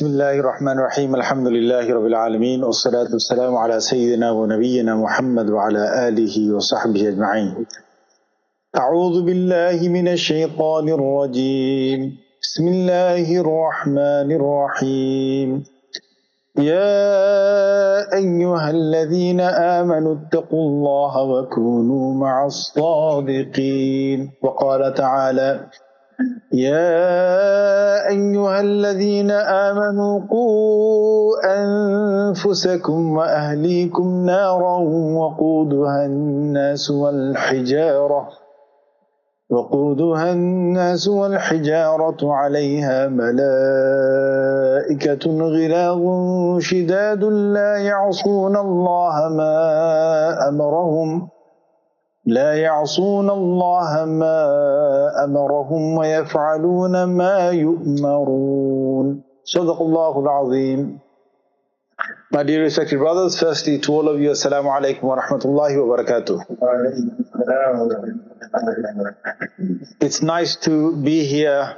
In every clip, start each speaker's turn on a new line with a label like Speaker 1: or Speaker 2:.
Speaker 1: Bismillahir Rahmanir Rahim. Alhamdulillahi Rabbil Alameen. Wassalatu wassalamu ala Sayyidina wa Nabiyyina Muhammad wa ala alihi wa sahbihi ajma'in. A'udhu billahi minash shaitanir rajim. Bismillahir Rahmanir Rahim. يا أيها الذين آمنوا اتقوا الله وكونوا مع الصادقين. وقال تعالى يا أيها الذين آمنوا قوا أنفسكم وأهليكم نارا وقودها الناس والحجارة عليها ملائكة غلاظ شداد لا يعصون الله ما أمرهم ويفعلون ما يؤمرون. صدق الله العظيم. My dear respected brothers, firstly to all of you, Assalamu alaikum wa rahmatullahi wa barakatuh. It's nice to be here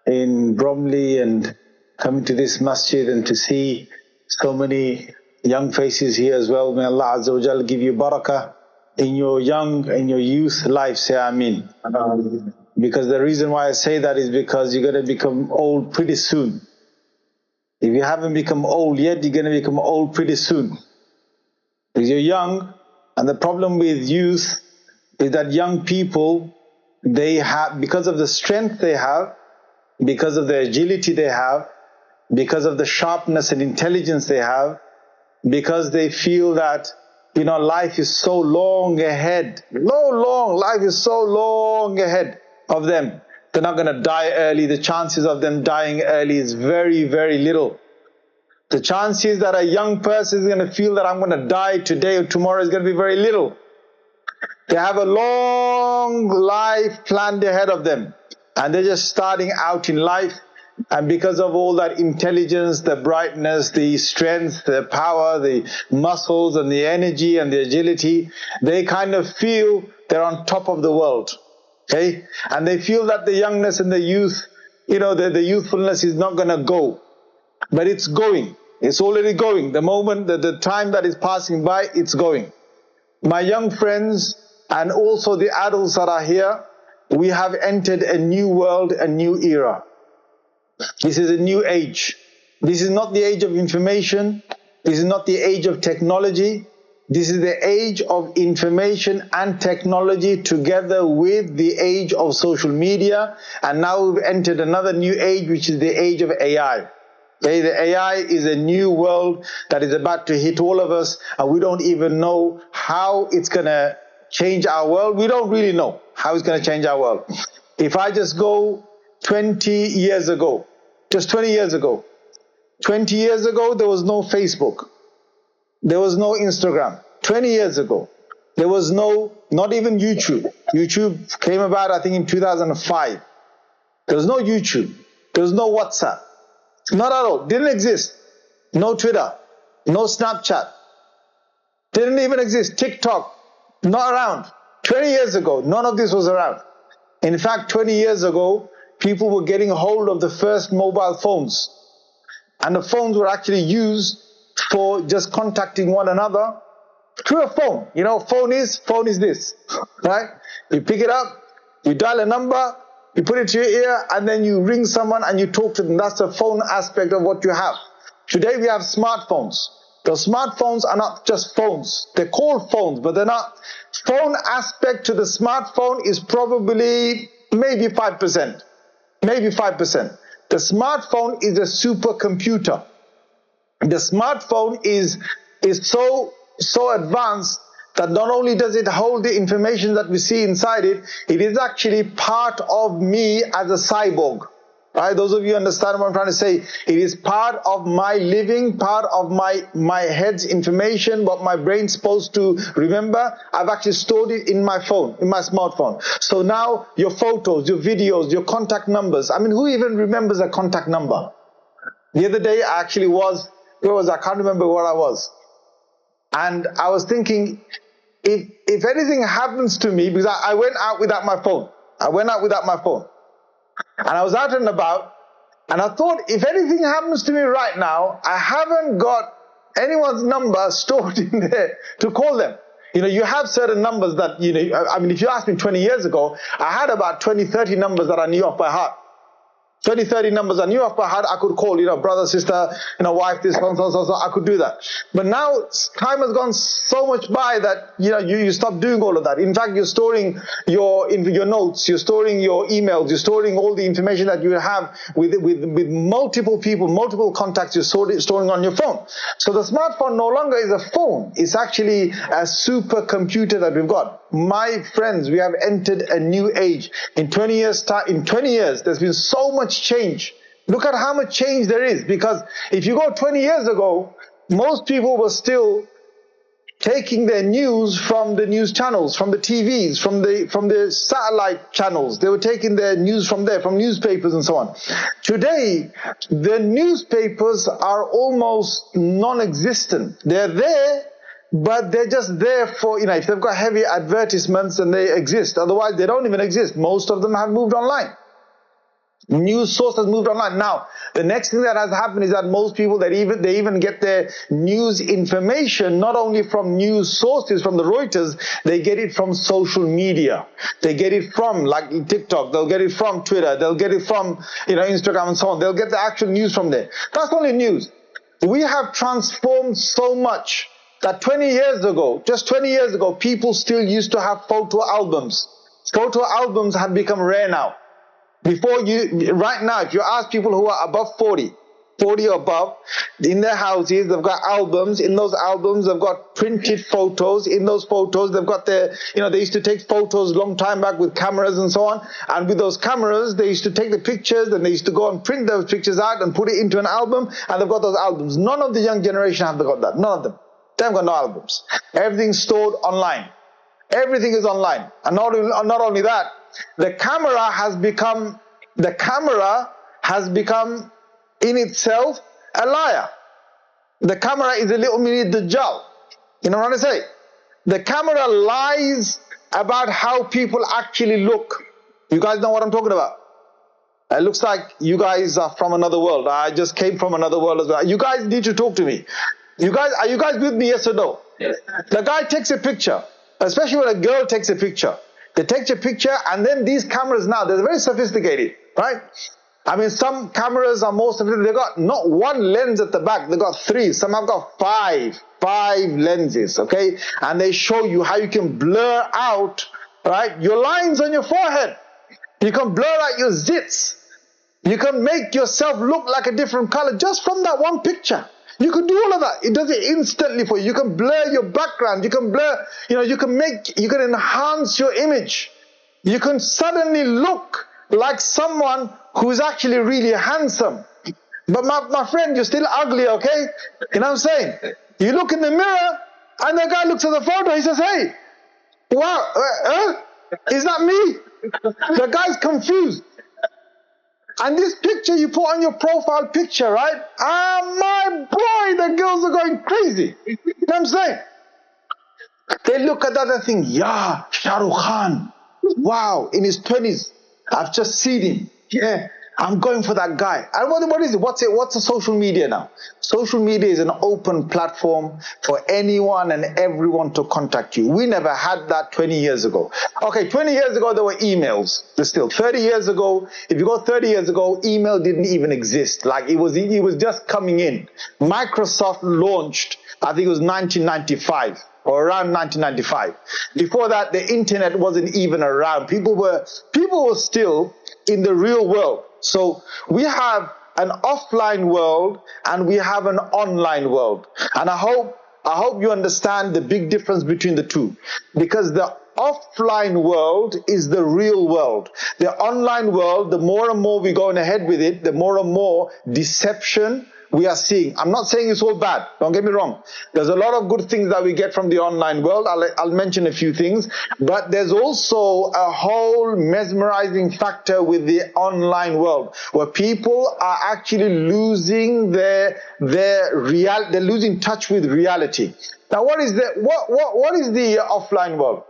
Speaker 1: in Bromley and coming to this masjid and to see so many young faces here as well. May Allah Azza wa Jal give you barakah in your youth life. Say Ameen. Because the reason why I say that is because you're going to become old pretty soon. If you haven't become old yet, you're going to become old pretty soon. Because you're young, and the problem with youth is that young people, they have, because of the strength they have, because of the agility they have, because of the sharpness and intelligence they have, because they feel that, life is so long ahead. Life is so long ahead of them. They're not going to die early. The chances of them dying early is very, very little. The chances that a young person is going to feel that I'm going to die today or tomorrow is going to be very little. They have a long life planned ahead of them. And they're just starting out in life. And because of all that intelligence, the brightness, the strength, the power, the muscles and the energy and the agility, they kind of feel they're on top of the world. Okay? And they feel that the youngness and the youth, the youthfulness is not going to go. But it's going. It's already going. The moment, the time that is passing by, it's going. My young friends and also the adults that are here, we have entered a new world, a new era. This is a new age. This is not the age of information. This is not the age of technology. This is the age of information and technology together with the age of social media. And now we've entered another new age, which is the age of AI. Okay, the AI is a new world that is about to hit all of us, and we don't even know how it's going to change our world. We don't really know how it's going to change our world. If I just go 20 years ago, just 20 years ago, 20 years ago, there was no Facebook. There was no Instagram. 20 years ago, there was not even YouTube. YouTube came about, I think, in 2005. There was no YouTube. There was no WhatsApp. Not at all. Didn't exist. No Twitter. No Snapchat. Didn't even exist. TikTok. Not around. 20 years ago, none of this was around. In fact, 20 years ago, people were getting hold of the first mobile phones. And the phones were actually used for just contacting one another through a phone. Phone is this, right? You pick it up, you dial a number, you put it to your ear, and then you ring someone and you talk to them. That's the phone aspect of what you have. Today we have smartphones. The smartphones are not just phones. They're called phones, but they're not. Phone aspect to the smartphone is probably maybe 5%. Maybe 5%. The smartphone is a supercomputer. The smartphone is so advanced that not only does it hold the information that we see inside it, it is actually part of me as a cyborg. Right? Those of you understand what I'm trying to say. It is part of my living, part of my head's information, what my brain's supposed to remember. I've actually stored it in my phone, in my smartphone. So now your photos, your videos, your contact numbers. I mean, who even remembers a contact number? The other day I actually was, I can't remember where I was. And I was thinking, if anything happens to me, because I went out without my phone. And I was out and about, And I thought, if anything happens to me right now, I haven't got anyone's number stored in there to call them. You know, you have certain numbers that, you know, I mean, if you asked me 20 years ago, I had about 20, 30 numbers that I knew off by heart. 20, 30 numbers I knew off by heart, I could call, you know, brother, sister, you know, wife, this, so, I could do that. But now time has gone so much by that, you know, you stop doing all of that. In fact, you're storing your notes, you're storing your emails, you're storing all the information that you have with multiple people, multiple contacts, you're storing on your phone. So the smartphone no longer is a phone. It's actually a supercomputer that we've got. My friends, we have entered a new age. In 20 years, there's been so much change. Look at how much change there is. Because if you go 20 years ago, most people were still taking their news from the news channels, from the TVs, from the satellite channels. They were taking their news from there, from newspapers and so on. Today, the newspapers are almost non-existent. They're there, but they're just there for, you know, if they've got heavy advertisements, then they exist. Otherwise, they don't even exist. Most of them have moved online. News source has moved online. Now, the next thing that has happened is that most people, they even get their news information not only from news sources, from the Reuters, they get it from social media. They get it from, like TikTok, they'll get it from Twitter, they'll get it from, you know, Instagram and so on. They'll get the actual news from there. That's only news. We have transformed so much that 20 years ago, just 20 years ago, people still used to have photo albums. Photo albums have become rare now. Right now, if you ask people who are above 40 or above, in their houses, they've got albums. In those albums, they've got printed photos. In those photos, they've got their, you know, they used to take photos long time back with cameras and so on. And with those cameras, they used to take the pictures and they used to go and print those pictures out and put it into an album. And they've got those albums. None of the young generation have got that. None of them. They haven't got no albums. Everything's stored online. Everything is online. And not only that, the camera has become in itself a liar. The camera is a little mini Dajjal. You know what I say? The camera lies about how people actually look. You guys know what I'm talking about? It looks like you guys are from another world. I just came from another world as well. You guys need to talk to me. Are you guys with me, yes or no? Yes. The guy takes a picture, especially when a girl takes a picture. They take your picture, and then these cameras now, they're very sophisticated, right? I mean, some cameras are more sophisticated. They've got not one lens at the back, they've got three. Some have got five lenses, okay? And they show you how you can blur out, right, your lines on your forehead. You can blur out your zits. You can make yourself look like a different color just from that one picture. You can do all of that. It does it instantly for you. You can blur your background. You can blur, you know, you can enhance your image. You can suddenly look like someone who's actually really handsome. But my friend, you're still ugly, okay? You know what I'm saying? You look in the mirror and the guy looks at the photo. He says, hey, wow, is that me? The guy's confused. And this picture you put on your profile picture, right? My boy, the girls are going crazy. You know what I'm saying? They look at that and think, yeah, Shah Rukh Khan. Wow, in his 20s. I've just seen him. Yeah, I'm going for that guy. And what is it? What's a social media now? Social media is an open platform for anyone and everyone to contact you. We never had that 20 years ago. Okay, 20 years ago, there were emails. But still, 30 years ago, if you go 30 years ago, email didn't even exist. Like, it was just coming in. Microsoft launched, I think it was 1995. Or around 1995. Before that, the internet wasn't even around. People were still in the real world. So we have an offline world and we have an online world. And I hope you understand the big difference between the two. Because the offline world is the real world. The online world, the more and more we're going ahead with it, the more and more deception we are seeing. I'm not saying it's all bad. Don't get me wrong. There's a lot of good things that we get from the online world. I'll mention a few things. But there's also a whole mesmerizing factor with the online world where people are actually losing they're losing touch with reality. Now, what is the offline world?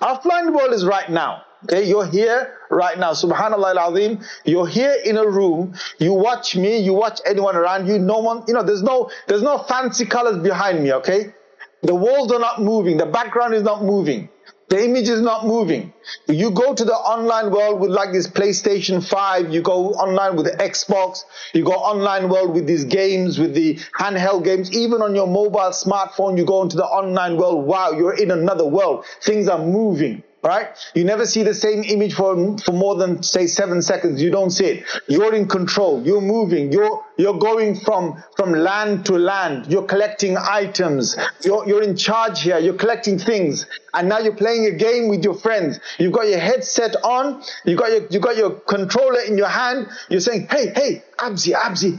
Speaker 1: Offline world is right now. Okay, you're here right now. Subhanallah al-Azim. You're here in a room. You watch me. You watch anyone around you. No one, there's no fancy colors behind me. Okay, the walls are not moving. The background is not moving. The image is not moving. You go to the online world with like this PlayStation 5, you go online with the Xbox, you go online world with these games, with the handheld games, even on your mobile smartphone, you go into the online world. Wow, you're in another world. Things are moving. Right? You never see the same image for more than, say, 7 seconds. You don't see it. You're in control. You're moving. You're going from land to land. You're collecting items. You're in charge here. You're collecting things. And now you're playing a game with your friends. You've got your headset on. You got your controller in your hand. You're saying, hey, Abzi,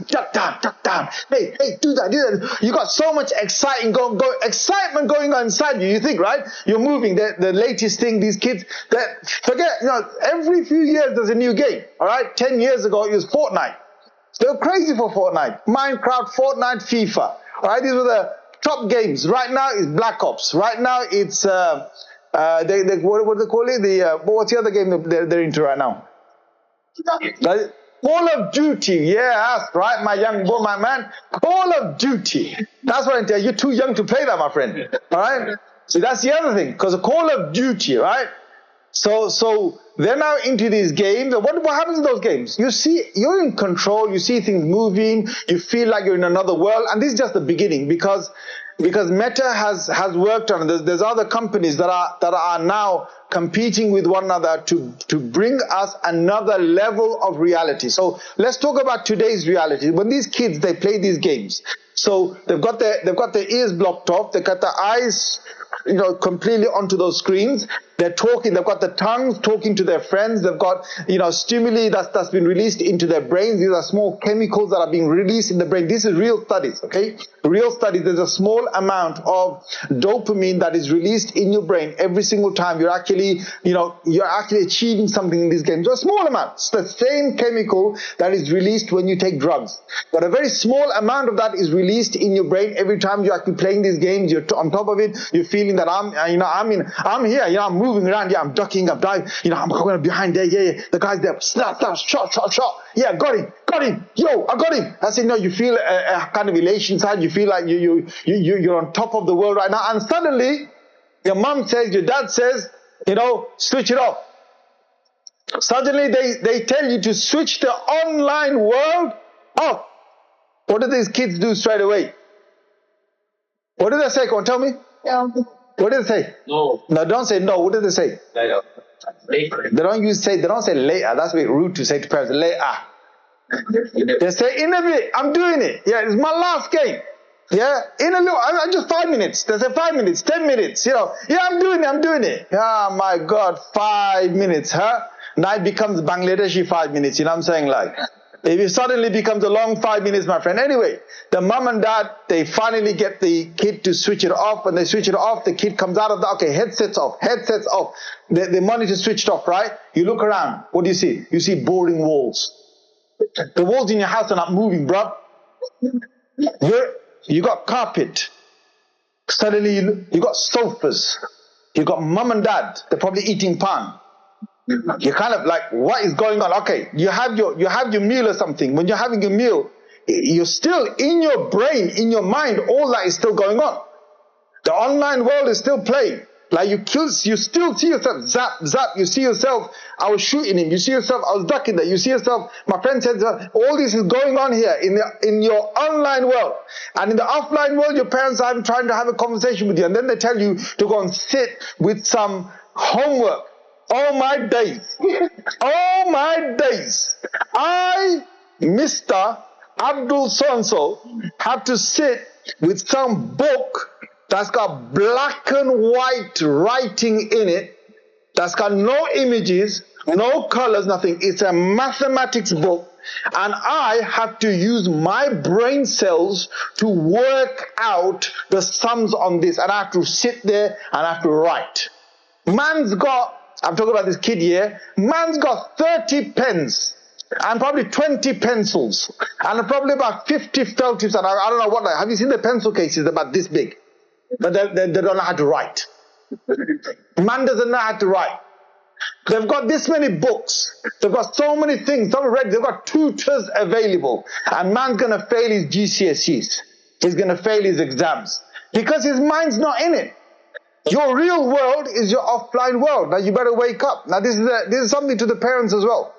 Speaker 1: duck down. Hey, do that. You got so much excitement going on inside you. You think, right? You're moving. The latest thing, these kids, that forget, every few years there's a new game. All right? 10 years ago it was Fortnite. They were crazy for Fortnite. Minecraft, Fortnite, FIFA. All right? These were the top games. Right now it's Black Ops. Right now it's what do they call it? What's the other game they're into right now? Call of Duty. Yeah, that's right, my young boy, my man. Call of Duty. That's what I tell you. You're too young to play that, my friend. All right? See, that's the other thing, because Call of Duty, right? So they're now into these games. What happens in those games? You're in control. You see things moving. You feel like you're in another world. And this is just the beginning, because Meta has worked on it. There's other companies that are now competing with one another to bring us another level of reality. So let's talk about today's reality. When these kids, they play these games, so they've got their ears blocked off, they've got their eyes completely onto those screens. They're talking, they've got the tongues talking to their friends. They've got, stimuli that's been released into their brains. These are small chemicals that are being released in the brain. This is real studies, okay? Real studies. There's a small amount of dopamine that is released in your brain every single time you're actually achieving something in these games. A small amount. It's the same chemical that is released when you take drugs. But a very small amount of that is released in your brain every time you're actually playing these games. You're on top of it. You're feeling that I'm here. I'm moving around. Yeah, I'm ducking. I'm diving. I'm going behind there. Yeah. The guy's there. Slap, shot. Yeah, got him. Yo, I got him. I said, you feel a kind of elation inside. You feel like you're on top of the world right now. And suddenly, your mom says, your dad says, switch it off. Suddenly, they tell you to switch the online world off. What do these kids do straight away? What do they say? Come on, tell me. Yeah. What do they say? No. No, don't say no. What do they say? Later. They don't say later. That's a bit rude to say to parents. Later. They say in a bit. I'm doing it. Yeah, it's my last game. Yeah, in a little. Just 5 minutes. They say 5 minutes, 10 minutes. Yeah, I'm doing it. Oh my God, 5 minutes, huh? Now it becomes Bangladeshi 5 minutes. You know what I'm saying? Like, it suddenly becomes a long 5 minutes, my friend. Anyway, the mom and dad, they finally get the kid to switch it off. When they switch it off, the kid comes out of headsets off. The monitor switched off, right? You look around. What do you see? You see boring walls. The walls in your house are not moving, bro. You got carpet. Suddenly you got sofas. You got mom and dad. They're probably eating pan. You're kind of like, what is going on? Okay, you have your meal or something. When you're having your meal, you're still in your brain, in your mind, all that is still going on. The online world is still playing. Like you still see yourself, zap, you see yourself, I was shooting him, you see yourself, I was ducking that, you see yourself, my friend said, all this is going on here in your online world. And in the offline world, your parents are trying to have a conversation with you, and then they tell you to go and sit with some homework. Oh my days. Oh my days. I, Mr. Abdul So-and-so, have to sit with some book that's got black and white writing in it, that's got no images, no colors, nothing. It's a mathematics book, and I have to use my brain cells to work out the sums on this, and I have to sit there and I have to write. Man's got, I'm talking about this kid here, man's got 30 pens and probably 20 pencils and probably about 50 felt tips, and I don't know what. Have you seen the pencil cases? They're about this big, but they don't know how to write. Man doesn't know how to write. They've got this many books. They've got so many things already. They've got tutors available. And man's going to fail his GCSEs. He's going to fail his exams. Because his mind's not in it. Your real world is your offline world. Now you better wake up. Now this is something to the parents as well.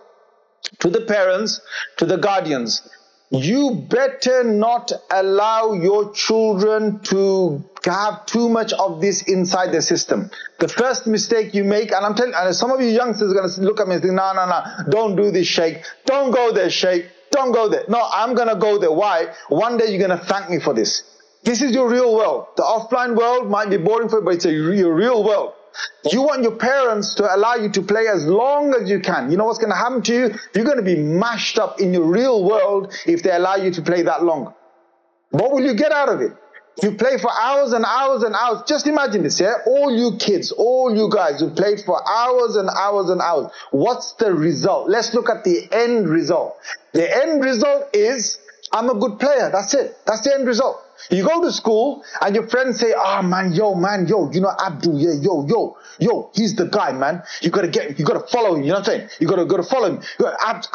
Speaker 1: To the parents, to the guardians. You better not allow your children to have too much of this inside their system. The first mistake you make, and I'm telling you, some of you youngsters are going to look at me and think, no, don't do this, Shaykh. Don't go there, Shaykh. Don't go there. No, I'm going to go there. Why? One day you're going to thank me for this. This is your real world. The offline world might be boring for you, but it's your real world. You want your parents to allow you to play as long as you can. You know what's going to happen to you? You're going to be mashed up in your real world if they allow you to play that long. What will you get out of it? You play for hours and hours and hours. Just imagine this, yeah? All you kids, all you guys who played for hours and hours and hours. What's the result? Let's look at the end result. The end result is, I'm a good player. That's it. That's the end result. You go to school and your friends say, man, yo, you know Abdul, yeah, yo, he's the guy, man. You gotta follow him, you know what I'm saying? You gotta follow him.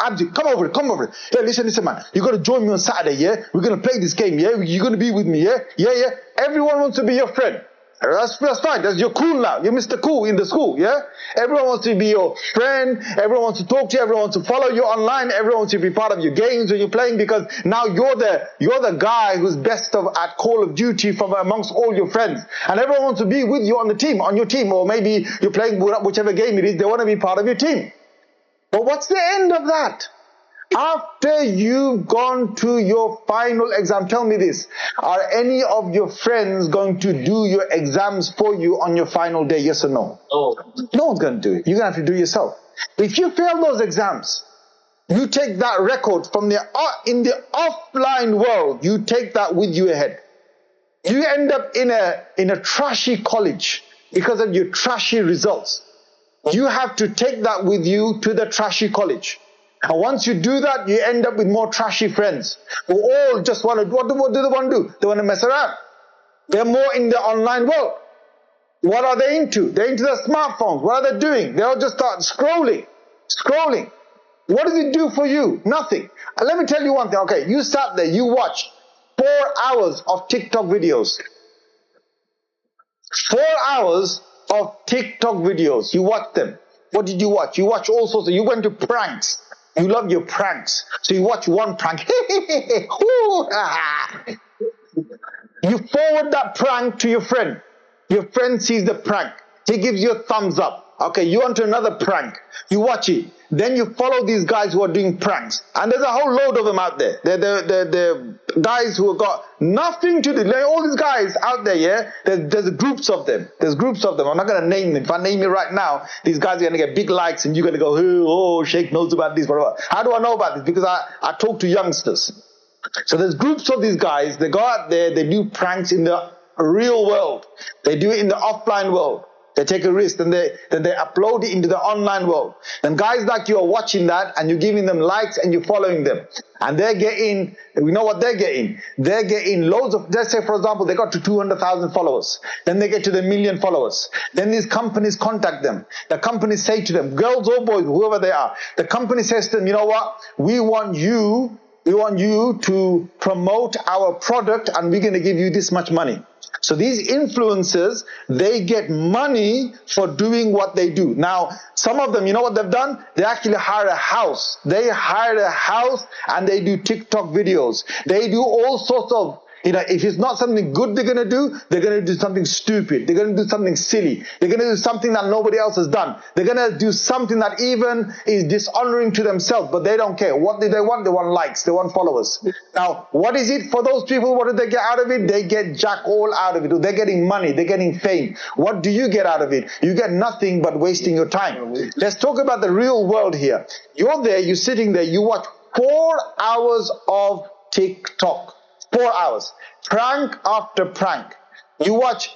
Speaker 1: Abdul, come over it. Hey, listen, man. You gotta join me on Saturday, yeah? We're gonna play this game, yeah? You're gonna be with me, yeah? Yeah. Everyone wants to be your friend. That's fine. You're cool now. You're Mr. Cool in the school, yeah? Everyone wants to be your friend. Everyone wants to talk to you. Everyone wants to follow you online. Everyone wants to be part of your games when you're playing, because now you're the guy who's best at Call of Duty from amongst all your friends. And everyone wants to be with you on your team, or maybe you're playing whichever game it is. They want to be part of your team. But what's the end of that? After you've gone to your final exam, tell me this, are any of your friends going to do your exams for you on your final day, yes or no? No one's going to do it. You're going to have to do it yourself. If you fail those exams, you take that record from in the offline world, you take that with you ahead. You end up in a trashy college because of your trashy results. You have to take that with you to the trashy college. And once you do that, you end up with more trashy friends who all just want to, what do they want to do? They want to mess around. They're more in the online world. What are they into? They're into their smartphones. What are they doing? They all just start scrolling. What does it do for you? Nothing. And let me tell you one thing. Okay, you sat there, you watched 4 hours of TikTok videos. 4 hours of TikTok videos. You watched them. What did you watch? You watched all sorts of, you went to pranks. You love your pranks. So you watch one prank. You forward that prank to your friend. Your friend sees the prank. He gives you a thumbs up. Okay, you want to another prank. You watch it. Then you follow these guys who are doing pranks. And there's a whole load of them out there. They're guys who have got nothing to do. Like all these guys out there, yeah? There's groups of them. There's groups of them. I'm not going to name them. If I name it right now, these guys are going to get big likes and you're going to go, oh, Shaykh knows about this, whatever. How do I know about this? Because I talk to youngsters. So there's groups of these guys. They go out there, they do pranks in the real world. They do it in the offline world. They take a risk, and then they upload it into the online world. And guys like you are watching that, and you're giving them likes, and you're following them. And they're getting, we know what they're getting. They're getting loads of, let's say for example, they got to 200,000 followers. Then they get to the 1 million followers. Then these companies contact them. The companies say to them, girls or boys, whoever they are, the company says to them, you know what, we want you to promote our product, and we're going to give you this much money. So these influencers, they get money for doing what they do. Now, some of them, you know what they've done? They actually hire a house. They hire a house and they do TikTok videos. They do all sorts of, if it's not something good they're going to do, they're going to do something stupid. They're going to do something silly. They're going to do something that nobody else has done. They're going to do something that even is dishonoring to themselves, but they don't care. What do they want? They want likes. They want followers. Now, what is it for those people? What do they get out of it? They get jack all out of it. They're getting money. They're getting fame. What do you get out of it? You get nothing but wasting your time. Let's talk about the real world here. You're there, you're sitting there, you watch 4 hours of TikTok. 4 hours. Prank after prank. You watch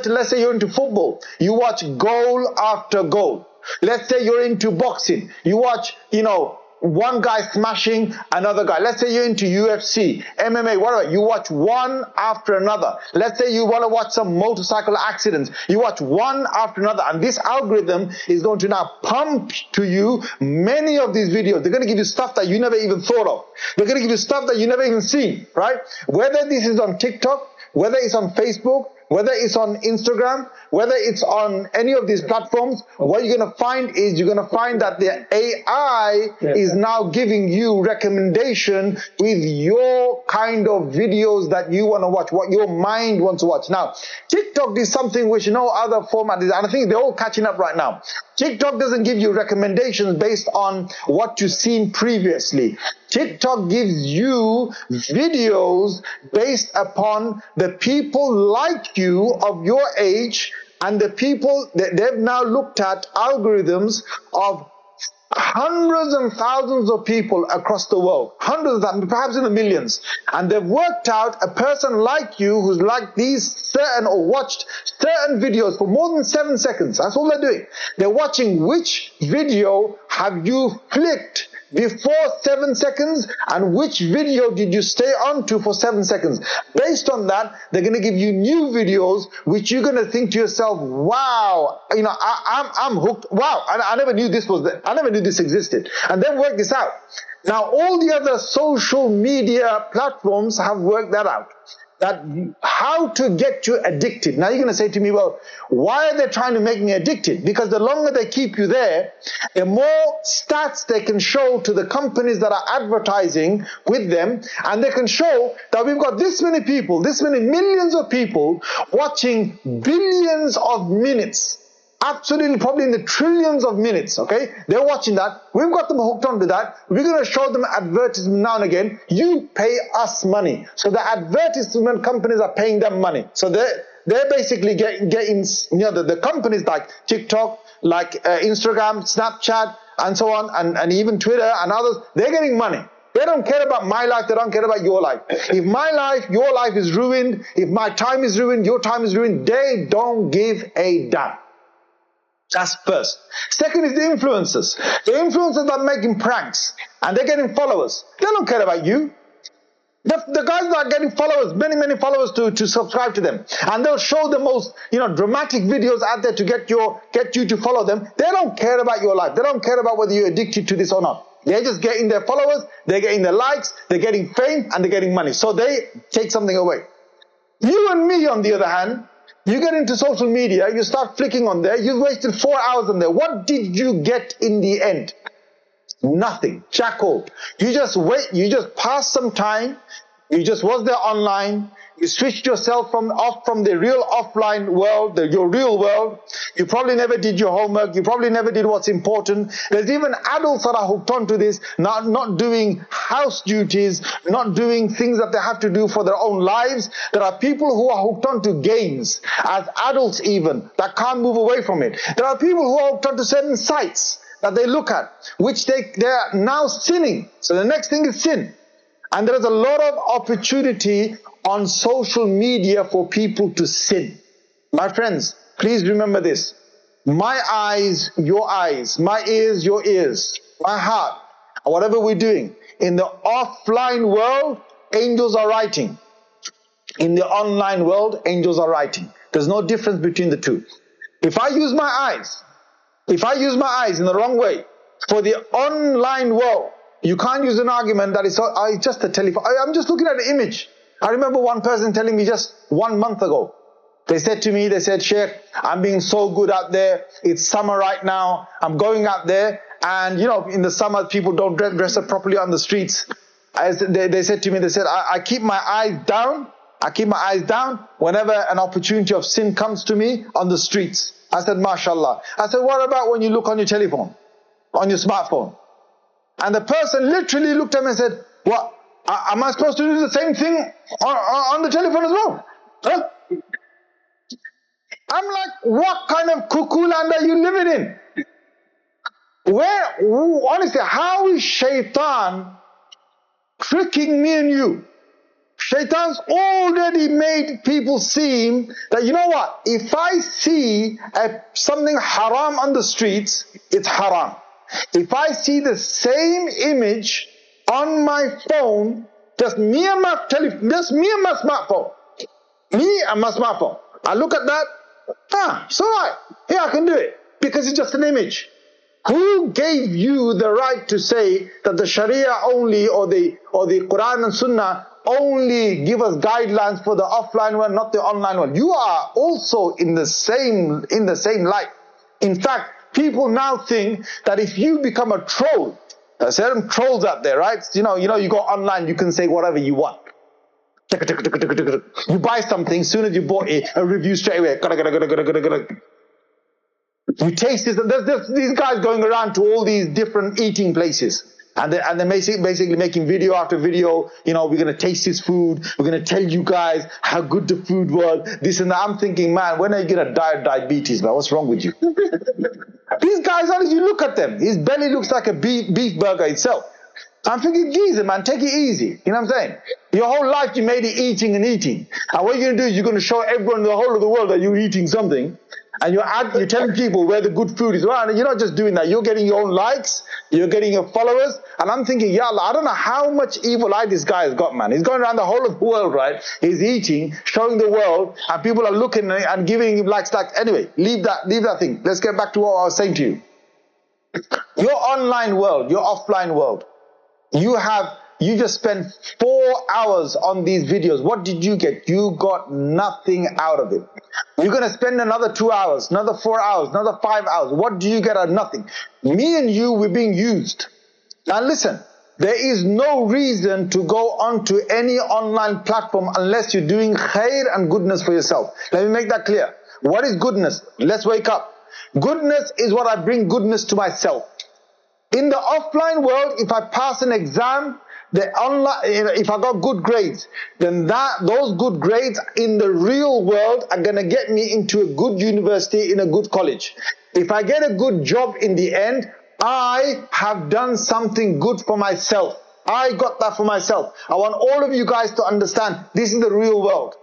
Speaker 1: let's say you're into football. You watch goal after goal. Let's say you're into boxing. You watch, one guy smashing another guy. Let's say you're into UFC, MMA, whatever. You watch one after another. Let's say you want to watch some motorcycle accidents. You watch one after another. And this algorithm is going to now pump to you many of these videos. They're going to give you stuff that you never even thought of. They're going to give you stuff that you never even seen, right? Whether this is on TikTok, whether it's on Facebook, whether it's on Instagram, whether it's on any of these platforms, what you're going to find is you're going to find that the AI is now giving you recommendation with your kind of videos that you want to watch, what your mind wants to watch. Now, TikTok is something which no other format is, and I think they're all catching up right now. TikTok doesn't give you recommendations based on what you've seen previously. TikTok gives you videos based upon the people like you of your age, and the people that they've now looked at algorithms of hundreds and thousands of people across the world, hundreds of them, perhaps in the millions, and they've worked out a person like you who's liked these certain or watched certain videos for more than 7 seconds. That's all they're doing. They're watching which video have you clicked before 7 seconds, and which video did you stay on to for 7 seconds. Based on that, they're going to give you new videos which you're going to think to yourself, wow, you know, I'm hooked. Wow, I never knew this was I never knew this existed. And then work this out. Now, all the other social media platforms have worked that out. That how to get you addicted. Now you're going to say to me, well, why are they trying to make me addicted? Because the longer they keep you there, the more stats they can show to the companies that are advertising with them, and they can show that we've got this many people, this many millions of people watching billions of minutes. Absolutely, probably in the trillions of minutes, okay? They're watching that. We've got them hooked onto that. We're going to show them advertisement now and again. You pay us money. So the advertisement companies are paying them money. So they're basically getting you know, the companies like TikTok, like Instagram, Snapchat, and so on, and even Twitter and others, they're getting money. They don't care about my life, they don't care about your life. If my life, your life is ruined, if my time is ruined, your time is ruined, they don't give a damn. That's first. Second is the influencers. The influencers are making pranks and they're getting followers. They don't care about you. The guys that are getting followers, many followers to subscribe to them, and they'll show the most, you know, dramatic videos out there to get you to follow them. They don't care about your life. They don't care about whether you're addicted to this or not. They're just getting their followers, they're getting their likes, they're getting fame, and they're getting money. So they take something away. You and me, on the other hand, you get into social media, you start flicking on there, you've wasted 4 hours on there. What did you get in the end? Nothing. Jack all. You just wait, you just passed some time, you just was there online, you switched yourself off from the real offline world, your real world. You probably never did your homework, you probably never did what's important. There's even adults that are hooked onto this, not doing house duties, not doing things that they have to do for their own lives. There are people who are hooked onto games, as adults even, that can't move away from it. There are people who are hooked onto certain sites that they look at, which they are now sinning. So the next thing is sin. And there is a lot of opportunity on social media for people to sin. My friends, please remember this. My eyes, my ears, your ears, my heart, whatever we're doing. In the offline world, angels are writing. In the online world, angels are writing. There's no difference between the two. If I use my eyes in the wrong way for the online world, you can't use an argument that it's just a telephone. I'm just looking at the image. I remember one person telling me just 1 month ago. They said to me, Shaykh, I'm being so good out there. It's summer right now. I'm going out there. And, you know, in the summer, people don't dress up properly on the streets. They said to me, I keep my eyes down. I keep my eyes down whenever an opportunity of sin comes to me on the streets. I said, mashallah. I said, what about when you look on your telephone, on your smartphone? And the person literally looked at me and said, what? Am I supposed to do the same thing on the telephone as well? Huh? I'm like, what kind of cuckoo land are you living in? Honestly, how is shaitan tricking me and you? Shaitan's already made people seem that, you know what, if I see something haram on the streets, it's haram. If I see the same image on my phone, just me and my smartphone, me and my smartphone, I look at that, it's alright, yeah, I can do it, because it's just an image. Who gave you the right to say that the Sharia only, or the Quran and Sunnah only give us guidelines for the offline world, not the online world? You are also in the same light. In fact, people now think that if you become a troll, certain trolls out there, right? You know, you go online, you can say whatever you want. You buy something, soon as you bought it, a review straight away. You taste this. There's these guys going around to all these different eating places, and they're basically making video after video. You know, we're gonna taste this food. We're gonna tell you guys how good the food was. This and that. I'm thinking, man, when are you gonna die of diabetes, man? What's wrong with you? These guys, honestly, you look at them. His belly looks like a beef burger itself. I'm thinking, Jesus, man, take it easy. You know what I'm saying? Your whole life you made it eating and eating. And what you're going to do is you're going to show everyone in the whole of the world that you're eating something. And you're telling people where the good food is. Well, and you're not just doing that. You're getting your own likes. You're getting your followers. And I'm thinking, Ya Allah, I don't know how much evil eye this guy has got, man. He's going around the whole of the world, right? He's eating, showing the world, and people are looking and giving him likes. Anyway, leave that thing. Let's get back to what I was saying to you. Your online world, your offline world. You just spent 4 hours on these videos. What did you get? You got nothing out of it. You're going to spend another 2 hours, another 4 hours, another 5 hours. What do you get out of nothing? Me and you, we're being used. Now listen, there is no reason to go onto any online platform unless you're doing khair and goodness for yourself. Let me make that clear. What is goodness? Let's wake up. Goodness is what I bring goodness to myself. In the offline world, if I pass an exam, if I got good grades, then those good grades in the real world are going to get me into a good university, in a good college. If I get a good job in the end, I have done something good for myself. I got that for myself. I want all of you guys to understand this is the real world.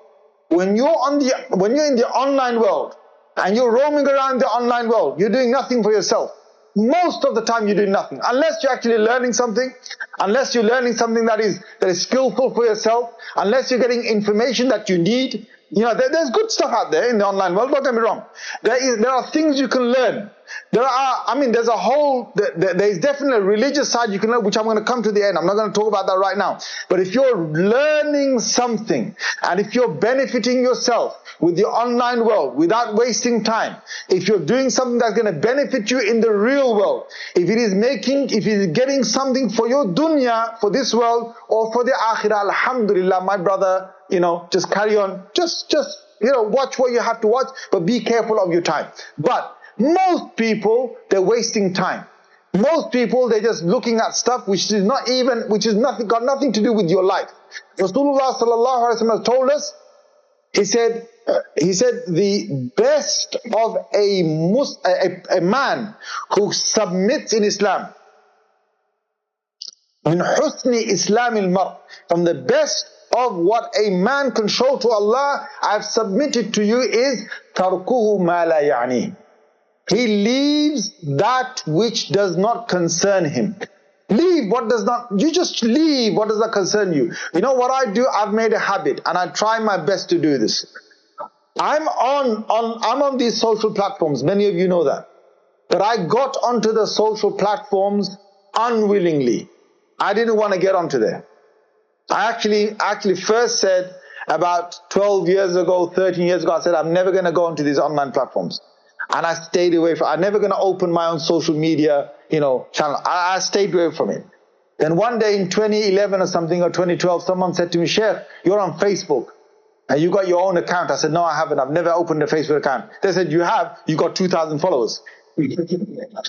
Speaker 1: When you're in the online world and you're roaming around the online world, you're doing nothing for yourself. Most of the time you're doing nothing. Unless you're actually learning something, unless you're learning something that is skillful for yourself, unless you're getting information that you need. You know, there's good stuff out there in the online world, don't get me wrong. There are things you can learn. There's definitely a religious side you can learn, which I'm going to come to the end. I'm not going to talk about that right now. But if you're learning something, and if you're benefiting yourself with the online world without wasting time, if you're doing something that's going to benefit you in the real world, if it is getting something for your dunya, for this world, or for the akhirah, alhamdulillah, my brother, just carry on. Just watch what you have to watch, but be careful of your time. But most people, they're wasting time. Most people, they're just looking at stuff which got nothing to do with your life. Rasulullah sallallahu alaihi wasallam told us, he said the best of a man who submits in Islam, min husni islamil mar, from the best of what a man can show to Allah, I've submitted to you, is tarkuhu ma la ya'ni. He leaves that which does not concern him. You just leave what does not concern you. You know what I do? I've made a habit, and I try my best to do this. I'm on these social platforms, many of you know that. But I got onto the social platforms unwillingly. I didn't want to get onto there. I actually first said about 12 years ago, 13 years ago, I said, I'm never going to go onto these online platforms. And I stayed away from it. I'm never going to open my own social media, channel. I stayed away from it. Then one day in 2011 or something, or 2012, someone said to me, Sheikh, you're on Facebook and you got your own account. I said, no, I haven't. I've never opened a Facebook account. They said, you have. You got 2,000 followers.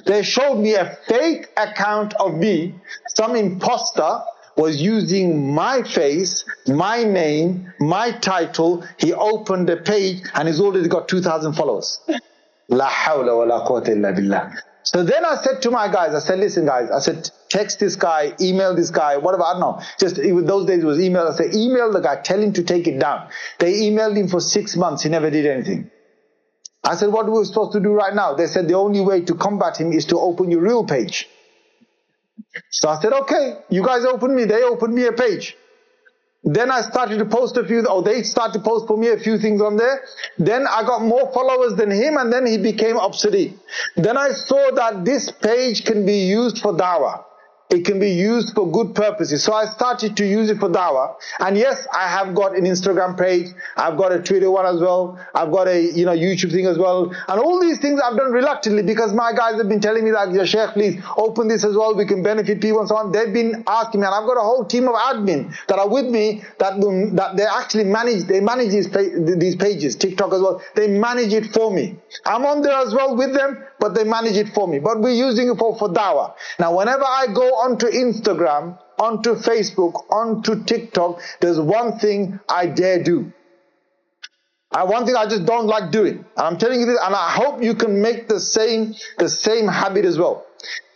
Speaker 1: They showed me a fake account of me. Some imposter was using my face, my name, my title. He opened a page and he's already got 2,000 followers. La hawla wa la quwwata illa billah. So then I said to my guys, I said, listen guys, I said, text this guy, email this guy, whatever, I don't know. Those days it was email. I said, email the guy, tell him to take it down. They emailed him for 6 months. He never did anything. I said, what are we supposed to do right now? They said, the only way to combat him is to open your real page. So I said, okay, you guys open me. They opened me a page. Then I started to post they started to post for me a few things on there. Then I got more followers than him, and then he became obsolete. Then I saw that this page can be used for dawah. It can be used for good purposes. So I started to use it for dawah. And yes, I have got an Instagram page. I've got a Twitter one as well. I've got a YouTube thing as well. And all these things I've done reluctantly because my guys have been telling me that, yeah, Shaykh, please open this as well. We can benefit people and so on. They've been asking me, and I've got a whole team of admin that are with me that they actually manage these pages, TikTok as well. They manage it for me. I'm on there as well with them, but they manage it for me. But we're using it for dawah. Now, whenever I go onto Instagram, onto Facebook, onto TikTok, there's one thing I dare do. One thing I just don't like doing. And I'm telling you this, and I hope you can make the same habit as well.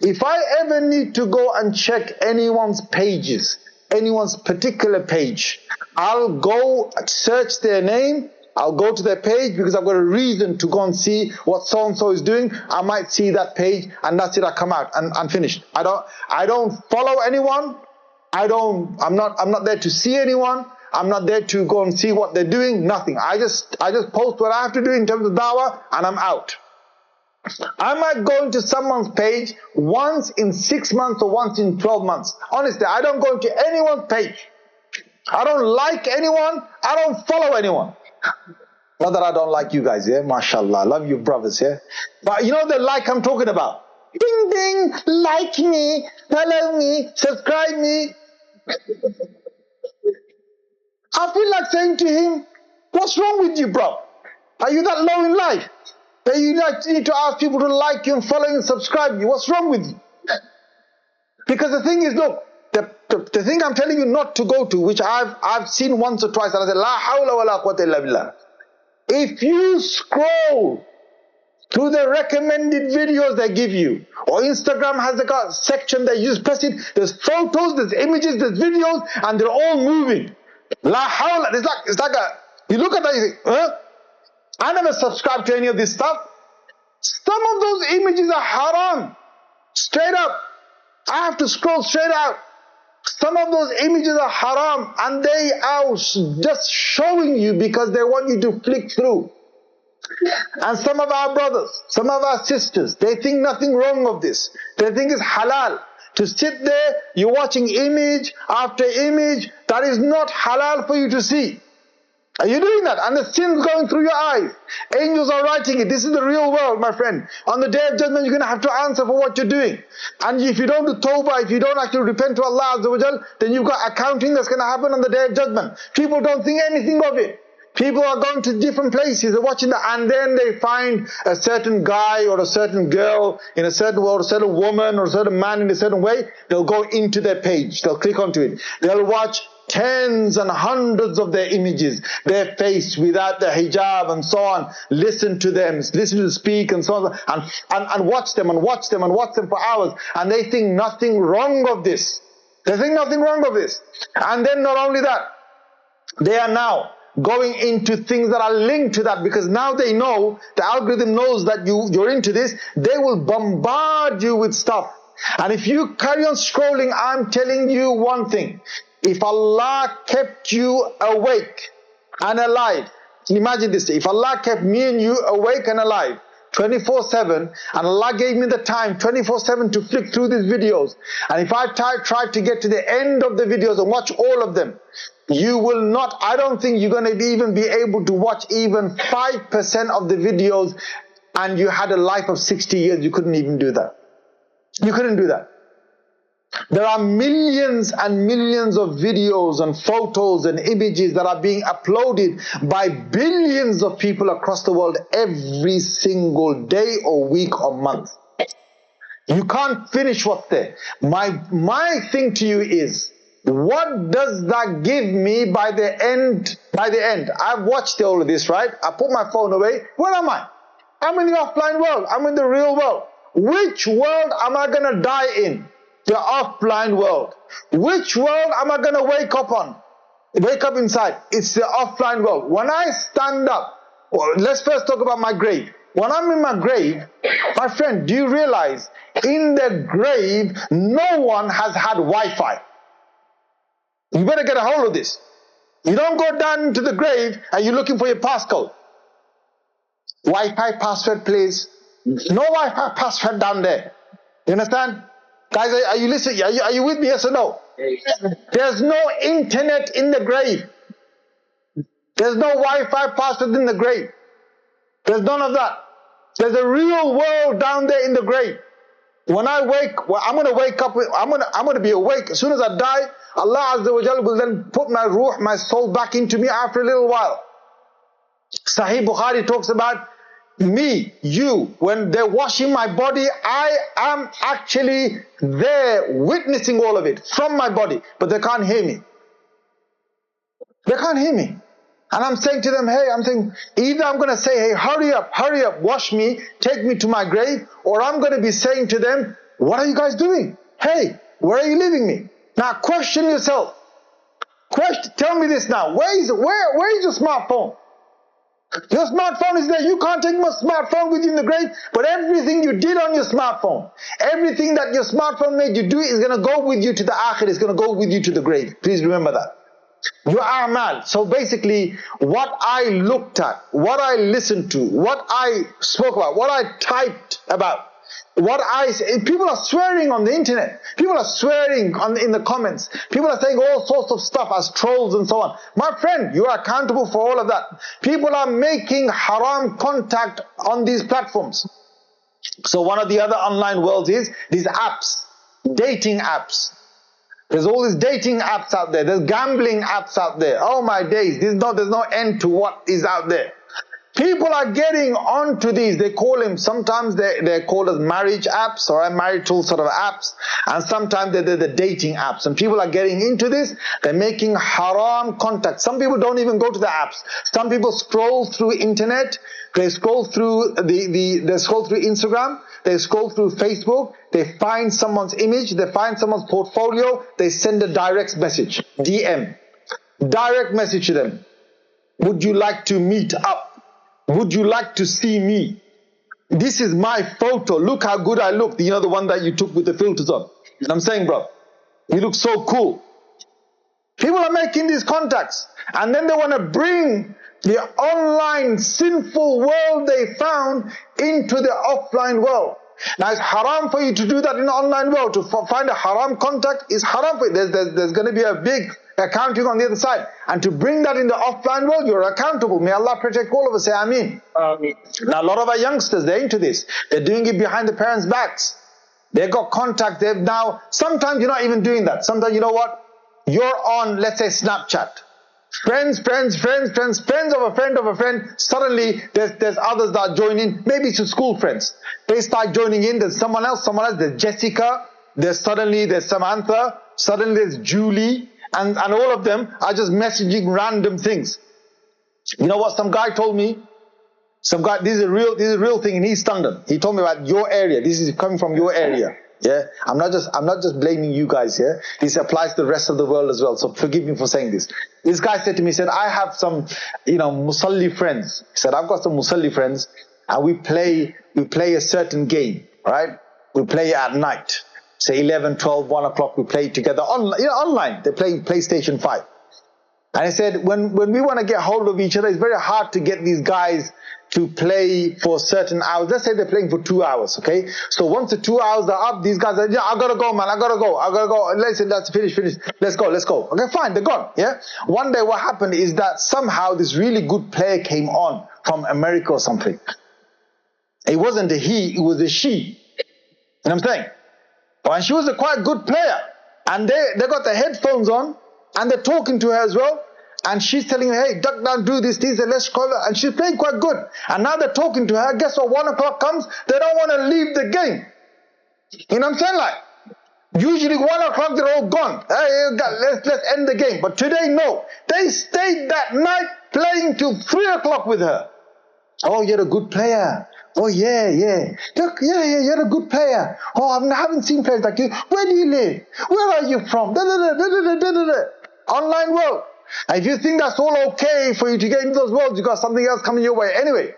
Speaker 1: If I ever need to go and check anyone's pages, anyone's particular page, I'll go search their name. I'll go to their page because I've got a reason to go and see what so-and-so is doing. I might see that page, and that's it. I come out and I'm finished. I don't follow anyone. I'm not there to see anyone. I'm not there to go and see what they're doing. Nothing. I just post what I have to do in terms of dawah, and I'm out. I might go into someone's page once in 6 months or once in 12 months. Honestly, I don't go into anyone's page. I don't like anyone. I don't follow anyone. Not that I don't like you guys, yeah? MashaAllah. I love you brothers, yeah? But you know the like I'm talking about? Ding, ding, like me, follow me, subscribe me. I feel like saying to him, what's wrong with you, bro? Are you that low in life? That you need to ask people to like you and follow you and subscribe you? What's wrong with you? Because the thing is, look, the thing I'm telling you not to go to, which I've seen once or twice, and I said, La hawla wa la quwwata illa billah. If you scroll through the recommended videos they give you, or Instagram has a section that you just press it, there's photos, there's images, there's videos, and they're all moving. La hawla, it's like you look at that, you think, huh? I never subscribed to any of this stuff. Some of those images are haram. Straight up. I have to scroll straight out. Some of those images are haram, and they are just showing you because they want you to flick through. And some of our brothers, some of our sisters, they think nothing wrong of this. They think it's halal. To sit there, you're watching image after image, that is not halal for you to see. Are you doing that? And the sin's going through your eyes. Angels are writing it. This is the real world, my friend. On the day of judgment, you're going to have to answer for what you're doing. And if you don't do tawbah, if you don't actually repent to Allah Azza wa Jal, then you've got accounting that's going to happen on the day of judgment. People don't think anything of it. People are going to different places, they're watching that, and then they find a certain guy or a certain girl in a certain way, or a certain woman or a certain man in a certain way. They'll go into their page, they'll click onto it. They'll watch tens and hundreds of their images, their face without the hijab and so on. Listen to them, listen to them speak and so on, and watch them and watch them and watch them for hours. And they think nothing wrong of this. They think nothing wrong of this. And then not only that, they are now going into things that are linked to that, because now they know, the algorithm knows that you're into this. They will bombard you with stuff. And if you carry on scrolling, I'm telling you one thing. If Allah kept you awake and alive, imagine this, if Allah kept me and you awake and alive 24/7, and Allah gave me the time 24/7 to flick through these videos, and if I tried to get to the end of the videos and watch all of them, you will not, I don't think you're going to even be able to watch even 5% of the videos, and you had a life of 60 years, you couldn't even do that. You couldn't do that. There are millions and millions of videos and photos and images that are being uploaded by billions of people across the world every single day or week or month. You can't finish what's there. My thing to you is, what does that give me by the end? I've watched all of this, right? I put my phone away. Where am I? I'm in the offline world. I'm in the real world. Which world am I going to die in? The offline world. Which world am I going to wake up inside? It's the offline world. When I stand up, well, let's first talk about my grave. When I'm in my grave, my friend, do you realize in the grave, no one has had Wi-Fi? You better get a hold of this. You don't go down into the grave and you're looking for your passcode. Wi-Fi password, please. No Wi-Fi password down there. You understand? Guys, are you listening? Are you with me? Yes or no? There's no internet in the grave. There's no Wi-Fi password in the grave. There's none of that. There's a real world down there in the grave. When I wake, well, I'm going to wake up, I'm going to be awake. As soon as I die, Allah Azza wa Jalla will then put my ruh, my soul back into me after a little while. Sahih Bukhari talks about me, you, when they're washing my body, I am actually there witnessing all of it from my body, but they can't hear me. They can't hear me. And I'm saying to them, hey, either I'm going to say, hey, hurry up, wash me, take me to my grave, or I'm going to be saying to them, what are you guys doing? Hey, where are you leaving me? Now question yourself. Tell me this now. Where is your smartphone? Your smartphone is there. You can't take my smartphone with you in the grave, but everything you did on your smartphone, everything that your smartphone made you do is going to go with you to the akhir, is going to go with you to the grave. Please remember that. Your a'mal. So basically, what I looked at, what I listened to, what I spoke about, what I typed about, people are swearing on the internet. People are swearing in the comments. People are saying all sorts of stuff as trolls and so on. My friend, you are accountable for all of that. People are making haram contact on these platforms. So one of the other online worlds is these apps, dating apps. There's all these dating apps out there. There's gambling apps out there. Oh my days, there's no end to what is out there. People are getting onto these. They call them, sometimes they're called as marriage apps or marital sort of apps, and sometimes they're the dating apps. And people are getting into this. They're making haram contact. Some people don't even go to the apps. Some people scroll through internet. They scroll through they scroll through Instagram. They scroll through Facebook. They find someone's image. They find someone's portfolio. They send a direct message, DM, direct message to them. Would you like to meet up? Would you like to see me? This is my photo. Look how good I look. You know, the one that you took with the filters on. I'm saying, bro, you look so cool. People are making these contacts, and then they want to bring the online sinful world they found into the offline world. Now it's haram for you to do that in the online world. To find a haram contact is haram for you. There's going to be a big accounting on the other side. And to bring that in the offline world, you're accountable. May Allah protect all of us. Say Ameen. Now a lot of our youngsters, they're into this. They're doing it behind the parents' backs. They've got contact. They've now, sometimes you're not even doing that. Sometimes, you know what? You're on, let's say, Snapchat. Friends of a friend. Suddenly, there's others that join in. Maybe it's school friends. They start joining in. There's someone else. There's Jessica. There's Samantha. Suddenly there's Julie. And all of them are just messaging random things. You know what some guy told me? This is a real thing in East London. He told me about your area. This is coming from your area. Yeah, I'm not just blaming you guys here. This applies to the rest of the world as well. So forgive me for saying this. This guy said to me, he said, I have some, Musalli friends. He said, I've got some Musalli friends, and we play a certain game, right? We play it at night. Say 11, 12, 1 o'clock, we play together online. They're playing PlayStation 5. And he said, when we want to get hold of each other, it's very hard to get these guys to play for certain hours. Let's say they're playing for 2 hours, okay? So once the 2 hours are up, these guys are, I gotta go, man, I gotta go. Listen, that's finish. Let's go. Okay, fine, they're gone, yeah? One day what happened is that somehow this really good player came on from America or something. It wasn't a he, it was a she. You know what I'm saying? And she was a quite good player. And they got the headphones on, and they're talking to her as well. And she's telling her, hey, duck down, do this, let's call her. And she's playing quite good. And now they're talking to her. Guess what? 1 o'clock comes, they don't want to leave the game. You know what I'm saying? Like, usually 1 o'clock, they're all gone. Hey, let's end the game. But today, no. They stayed that night playing till 3 o'clock with her. Oh, you're a good player. Oh, yeah. Look, yeah, you're a good player. Oh, I haven't seen players like you. Where do you live? Where are you from? Online world. And if you think that's all okay for you to get into those worlds, you got something else coming your way. Anyway,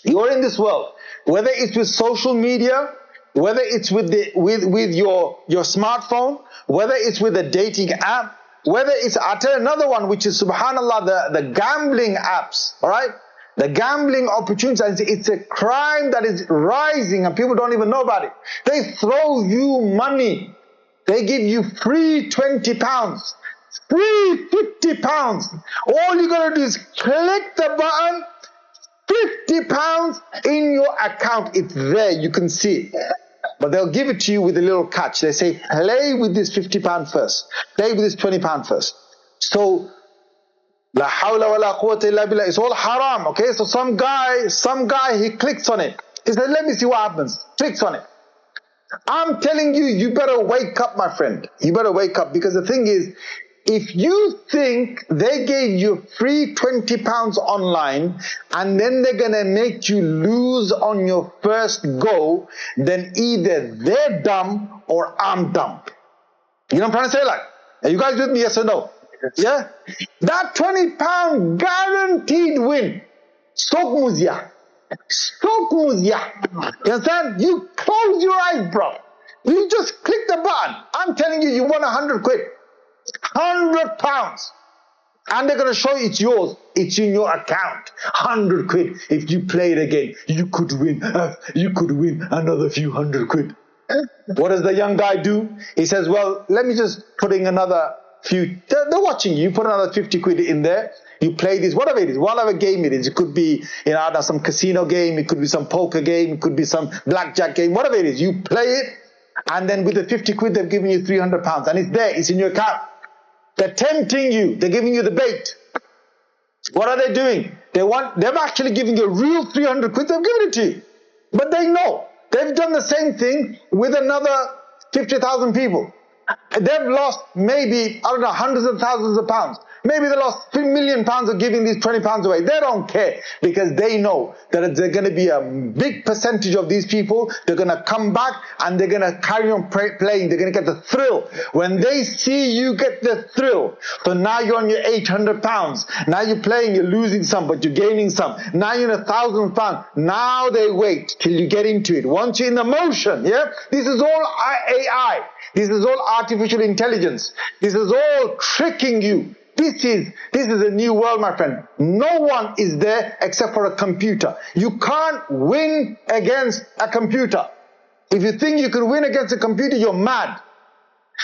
Speaker 1: You're in this world, whether it's with social media, whether it's with your smartphone, whether it's with a dating app, whether it's, I'll tell you another one, which is subhanallah, the gambling apps, all right? The gambling opportunities, it's a crime that is rising and people don't even know about it. They throw you money. They give you free £20, free £50. All you gotta do is click the button, £50 in your account. It's there, you can see it. But they'll give it to you with a little catch. They say, play with this £50 first. Play with this £20 first. So, la hawla wa la quwwata illa billah. It's all haram, okay? So some guy, he clicks on it. He says, let me see what happens. Clicks on it. I'm telling you, you better wake up, my friend. You better wake up, because the thing is, if you think they gave you free £20 online and then they're going to make you lose on your first go, then either they're dumb or I'm dumb. You know what I'm trying to say? Like, are you guys with me, yes or no? Yeah? That £20 guaranteed win. Stok muzia. Stok muzia. You understand? You close your eyes, bro. You just click the button. I'm telling you, you won 100 quid. £100. And they're going to show you it's yours. It's in your account. 100 quid. If you play it again, you could win another few hundred quid. What does the young guy do? He says, well, let me just put in another few. They're watching you. You put another 50 quid in there. You play this, whatever it is, whatever game it is. It could be, some casino game. It could be some poker game. It could be some blackjack game. Whatever it is, you play it. And then with the 50 quid, they've given you £300. And it's there. It's in your account. They're tempting you. They're giving you the bait. What are they doing? They're actually giving you a real 300 quid. They've given it to you. But they know. They've done the same thing with another 50,000 people. They've lost maybe, hundreds of thousands of pounds. Maybe they lost £3 million of giving these £20 away. They don't care, because they know that there's going to be a big percentage of these people. They're going to come back and they're going to carry on playing. They're going to get the thrill. When they see you get the thrill, so now you're on your £800. Now you're playing, you're losing some, but you're gaining some. Now you're in £1,000. Now they wait till you get into it. Once you're in the motion, yeah? This is all AI. This is all artificial intelligence. This is all tricking you. This is a new world, my friend. No one is there except for a computer. You can't win against a computer. If you think you can win against a computer, you're mad.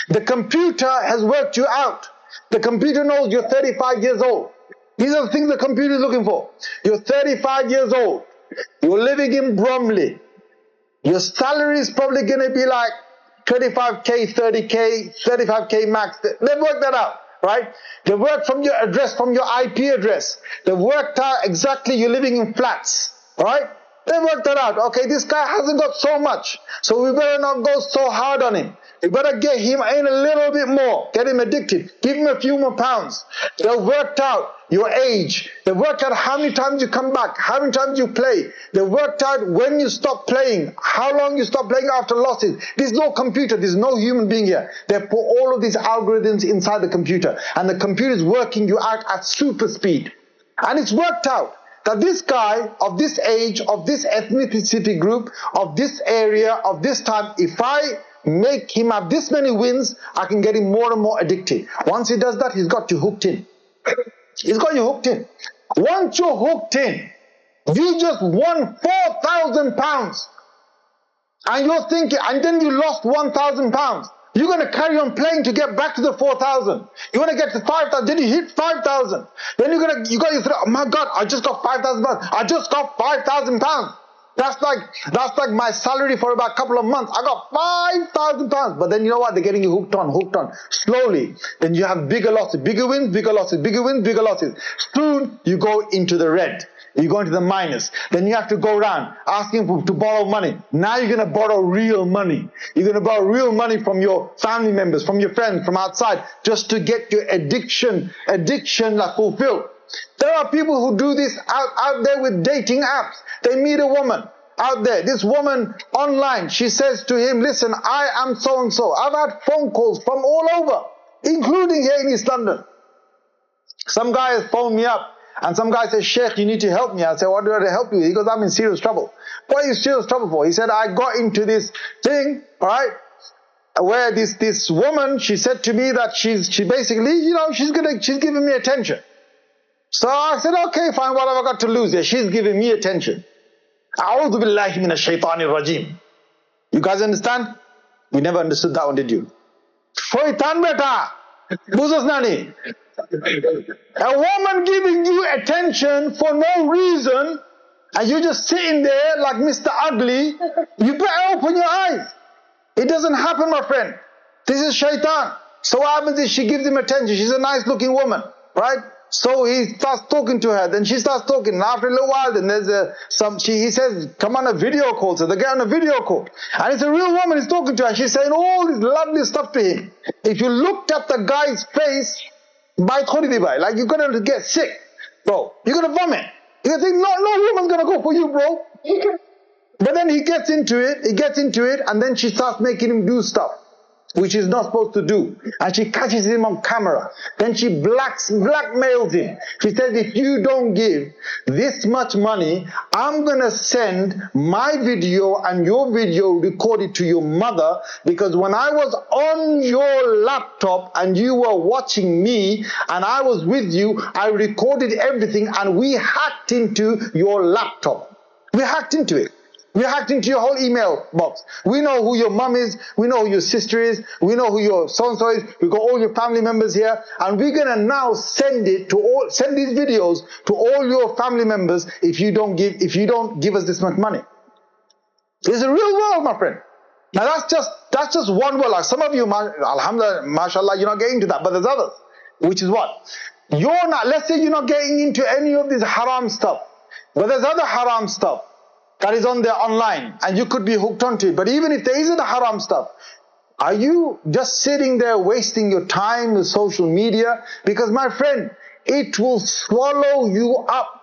Speaker 1: The computer has worked you out. The computer knows you're 35 years old. These are the things the computer is looking for. You're 35 years old. You're living in Bromley. Your salary is probably going to be like 25k, 30k, 35k max. They've worked that out. Right? They work from your address, from your IP address. They worked out exactly you're living in flats. Right? They worked that out. Okay, this guy hasn't got so much, so we better not go so hard on him. We better get him in a little bit more. Get him addicted. Give him a few more pounds. They've worked out your age. They've worked out how many times you come back, how many times you play. They've worked out when you stop playing, how long you stop playing after losses. There's no computer. There's no human being here. They put all of these algorithms inside the computer, and the computer is working you out at super speed. And it's worked out that this guy of this age, of this ethnicity group, of this area, of this time, if I make him have this many wins, I can get him more and more addicted. Once he does that, he's got you hooked in. He's got you hooked in. Once you're hooked in, you just won £4,000, and you're thinking, and then you lost £1,000. You're going to carry on playing to get back to the 4,000. You want to get to 5,000. Then you hit 5,000. Then you got your, oh my God, I just got £5,000. I just got £5,000. That's like my salary for about a couple of months. I got £5,000. But then you know what? They're getting you hooked on. Slowly. Then you have bigger losses, bigger wins, bigger losses, bigger wins, bigger losses. Soon you go into the red. You go into the minus. Then you have to go around asking to borrow money. Now you're going to borrow real money. You're going to borrow real money from your family members, from your friends, from outside, just to get your addiction fulfilled. There are people who do this out there with dating apps. They meet a woman out there. This woman online, she says to him, listen, I am so and so. I've had phone calls from all over, including here in East London. Some guy has phoned me up And some guy says, Sheikh, you need to help me. I said, what do I help you? He goes, I'm in serious trouble. What are you serious trouble for? He said, I got into this thing, all right, where this woman, she said to me that she basically, you know, she's giving me attention. So I said, okay, fine, what have I got to lose here? She's giving me attention. A'udhu billahi minash shaitanir rajim. You guys understand? We never understood that one, did you? Shaitan beta. Buzos nani. A woman giving you attention for no reason, and you just sitting there like Mr. Ugly, you better open your eyes. It doesn't happen, my friend. This is shaitan. So what happens is she gives him attention. She's a nice looking woman, right? So he starts talking to her, then she starts talking, and after a little while, then there's he says, come on a video call. So they get on a video call, and it's a real woman he's talking to her, and she's saying all this lovely stuff to him. If you looked at the guy's face, like you're gonna get sick, bro. You're gonna vomit. You're gonna think, no woman's gonna go for you, bro. But then he gets into it, and then she starts making him do stuff which he's not supposed to do. And she catches him on camera. Then she blackmails him. She says, if you don't give this much money, I'm gonna send my video and your video recorded to your mother, because when I was on your laptop and you were watching me and I was with you, I recorded everything, and we hacked into your laptop. We hacked into it. We hacked into your whole email box. We know who your mum is. We know who your sister is. We know who your so-and-so is. We've got all your family members here. And we're going to now send these videos to all your family members if you don't give us this much money. It's a real world, my friend. Now that's just one world. Like some of you, alhamdulillah, mashallah, you're not getting into that. But there's others. Which is what? Let's say you're not getting into any of this haram stuff. But there's other haram stuff that is on there online, and you could be hooked onto it. But even if there isn't a haram stuff, are you just sitting there wasting your time with social media? Because my friend, it will swallow you up.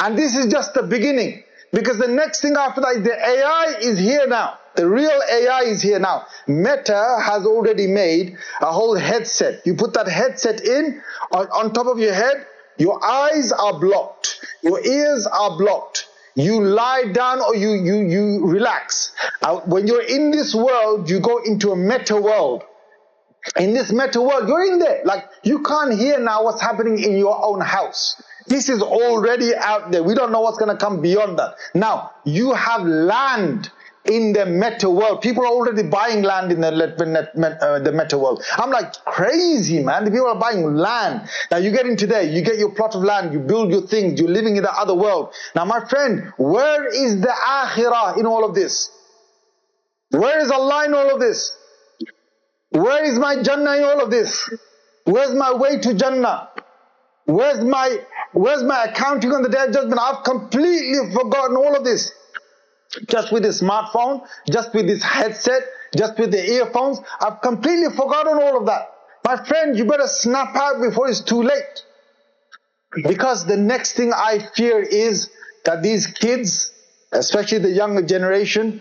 Speaker 1: And this is just the beginning. Because the next thing after that, the AI is here now. The real AI is here now. Meta has already made a whole headset. You put that headset in, on top of your head, your eyes are blocked. Your ears are blocked. You lie down or you relax. When you're in this world, you go into a meta world. In this meta world, you're in there. Like, you can't hear now what's happening in your own house. This is already out there. We don't know what's going to come beyond that. Now, you have land in the meta world. People are already buying land in the meta world. I'm like, crazy, man. The people are buying land. Now you get into there, you get your plot of land, you build your things, you're living in the other world. Now my friend, where is the akhirah in all of this? Where is Allah in all of this? Where is my Jannah in all of this? Where's my way to Jannah? Where's my accounting on the Day of Judgment? I've completely forgotten all of this. Just with the smartphone, just with this headset, just with the earphones, I've completely forgotten all of that. My friend, you better snap out before it's too late. Because the next thing I fear is that these kids, especially the younger generation,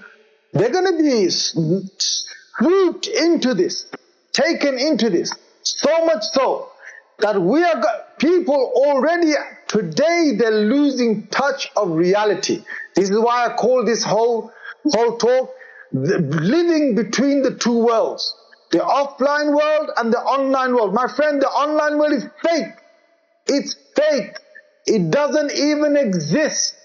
Speaker 1: they're going to be swooped into this, taken into this. So much so that people already today, they're losing touch of reality. This is why I call this whole talk living between the two worlds, the offline world and the online world. My friend, the online world is fake. It's fake. It doesn't even exist.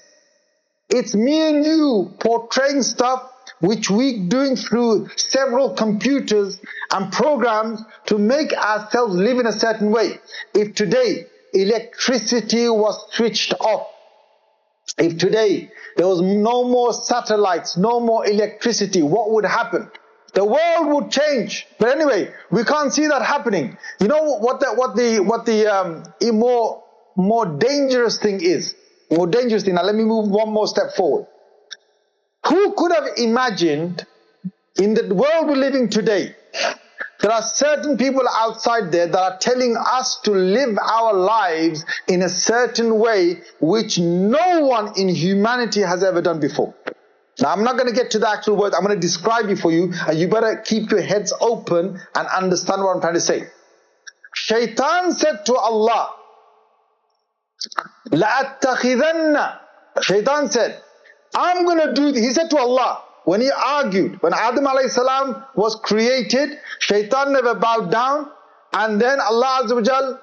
Speaker 1: It's me and you portraying stuff which we're doing through several computers and programs to make ourselves live in a certain way. If today electricity was switched off, if today there was no more satellites, no more electricity, what would happen? The world would change. But anyway, we can't see that happening. You know what the more dangerous thing is? More dangerous thing. Now let me move one more step forward. Who could have imagined in the world we're living today, there are certain people outside there that are telling us to live our lives in a certain way which no one in humanity has ever done before. Now I'm not going to get to the actual words. I'm going to describe it for you, and you better keep your heads open and understand what I'm trying to say. Shaitan said to Allah, لَأَتَّخِذَنَّ. Shaitan said, I'm going to do, he said to Allah, when he argued, when Adam alayhi salam was created, Shaitan never bowed down, and then Allah Azza wa Jal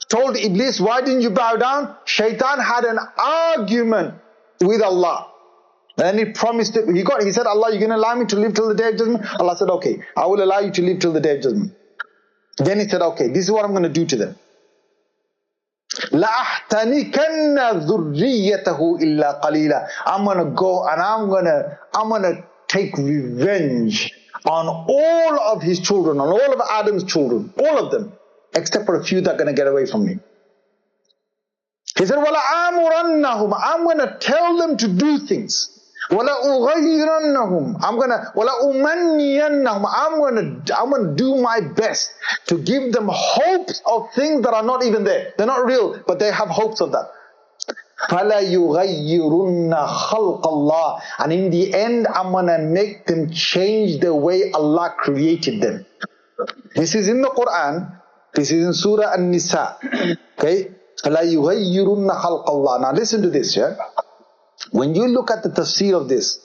Speaker 1: told Iblis, why didn't you bow down? Shaitan had an argument with Allah. And he promised it, he said, Allah, you're going to allow me to live till the day of judgment? Allah said, okay, I will allow you to live till the day of judgment. Then he said, okay, this is what I'm going to do to them. لَأَحْتَنِكَنَّ ذُرِّيَّتَهُ إِلَّا قَلِيلًا. I'm going to go and I'm going to take revenge on all of his children, on all of Adam's children, all of them, except for a few that are going to get away from me. He said, وَلَآمُرَنَّهُمْ. I'm going to tell them to do things. وَلَأُغَيِّرَنَّهُمْ. وَلَأُمَنِّيَنَّهُمْ. I'm going to do my best to give them hopes of things that are not even there. They're not real, but they have hopes of that. فَلَيُغَيِّرُنَّ خَلْقَ اللَّهِ. And in the end, I'm going to make them change the way Allah created them. This is in the Quran. This is in Surah An-Nisa. Okay? فَلَيُغَيِّرُنَّ خَلْقَ اللَّهِ. Now listen to this, yeah? When you look at the tafsir of this,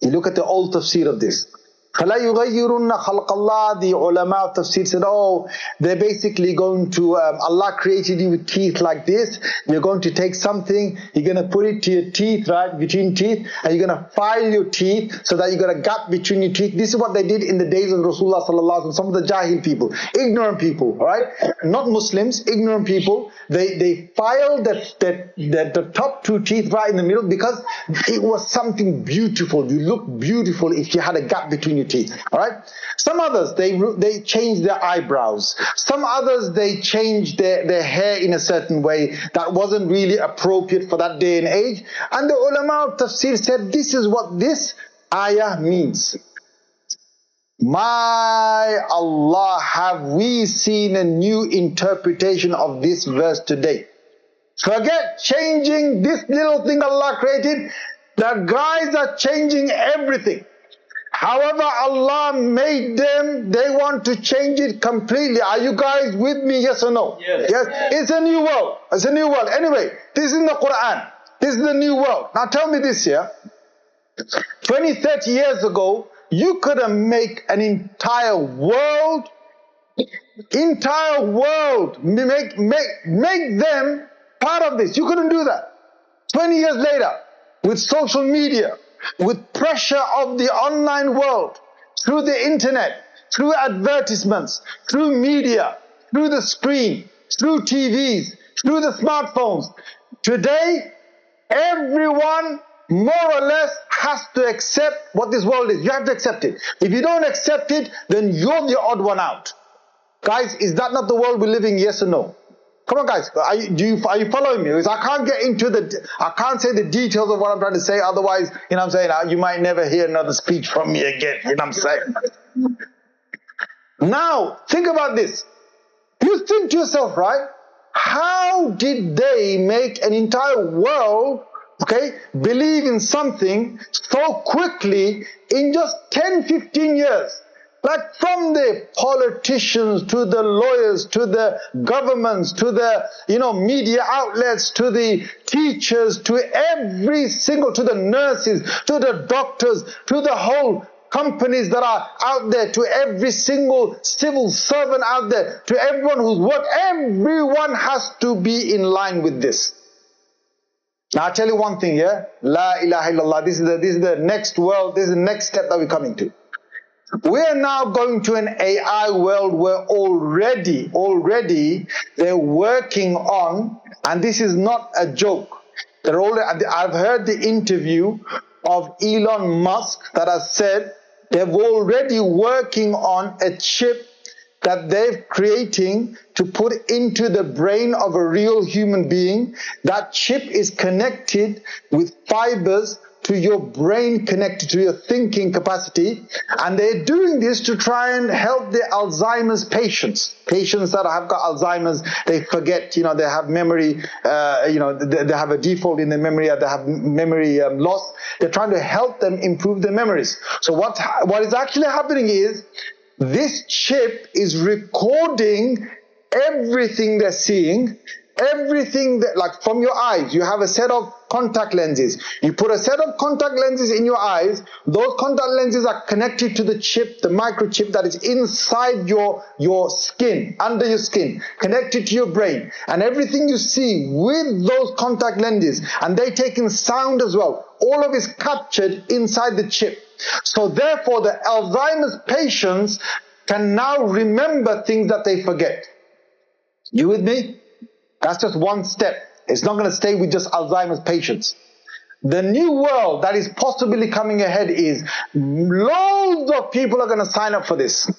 Speaker 1: you look at the old tafsir of this, فَلَا يُغَيِّرُنَّ خَلْقَ اللَّهِ. The ulama of tafsir said, oh, they're basically going to, Allah created you with teeth like this, you're going to take something, you're going to put it to your teeth, right, between teeth, and you're going to file your teeth so that you got a gap between your teeth. This is what they did in the days of Rasulullah sallallahu alaihi wasallam. Some of the jahil people, ignorant people, right, not Muslims, ignorant people, they filed the top two teeth right in the middle because it was something beautiful. You look beautiful if you had a gap between your teeth. All right. Some others they changed their eyebrows. Some others they changed their hair in a certain way that wasn't really appropriate for that day and age. And the ulama of tafsir said, this is what this ayah means. My Allah, have we seen a new interpretation of this verse today? Forget changing this little thing Allah created. The guys are changing everything. However Allah made them, they want to change it completely. Are you guys with me, yes or no? Yes. Yes. It's a new world. It's a new world. Anyway, this is in the Quran. This is the new world. Now tell me this here. 20, 30 years ago, you could have made an entire world, make them part of this. You couldn't do that. 20 years later, with social media, with pressure of the online world, through the internet, through advertisements, through media, through the screen, through TVs, through the smartphones. Today, everyone more or less has to accept what this world is. You have to accept it. If you don't accept it, then you're the odd one out. Guys, is that not the world we're living, yes or no? Come on guys, are you following me? Because I can't get into I can't say the details of what I'm trying to say, otherwise, you know what I'm saying, you might never hear another speech from me again, you know what I'm saying? Now, think about this. You think to yourself, right? How did they make an entire world, okay, believe in something so quickly in just 10, 15 years? Like from the politicians to the lawyers, to the governments, to the media outlets, to the teachers, to every single, to the nurses, to the doctors, to the whole companies that are out there, to every single civil servant out there, to everyone who's worked, everyone has to be in line with this. Now I'll tell you one thing, yeah? La ilaha illallah. This is the next world, this is the next step that we're coming to. We're now going to an AI world where already they're working on, and this is not a joke, I've heard the interview of Elon Musk that has said they're already working on a chip that they're creating to put into the brain of a real human being. That chip is connected with fibers to your brain, connected to your thinking capacity, and they're doing this to try and help the Alzheimer's patients that have got Alzheimer's. They forget, they have memory, they have a default in their memory, they have memory loss. They're trying to help them improve their memories. So what is actually happening is this chip is recording everything they're seeing,
Speaker 2: everything that, like from your eyes, you have a set of contact lenses. You put a set of contact lenses in your eyes. Those contact lenses are connected to the chip, the microchip that is inside your skin, under your skin, connected to your brain. And everything you see with those contact lenses, and they take in sound as well, all of it is captured inside the chip. So therefore, the Alzheimer's patients can now remember things that they forget. You with me? That's just one step. It's not going to stay with just Alzheimer's patients. The new world that is possibly coming ahead is loads of people are going to sign up for this.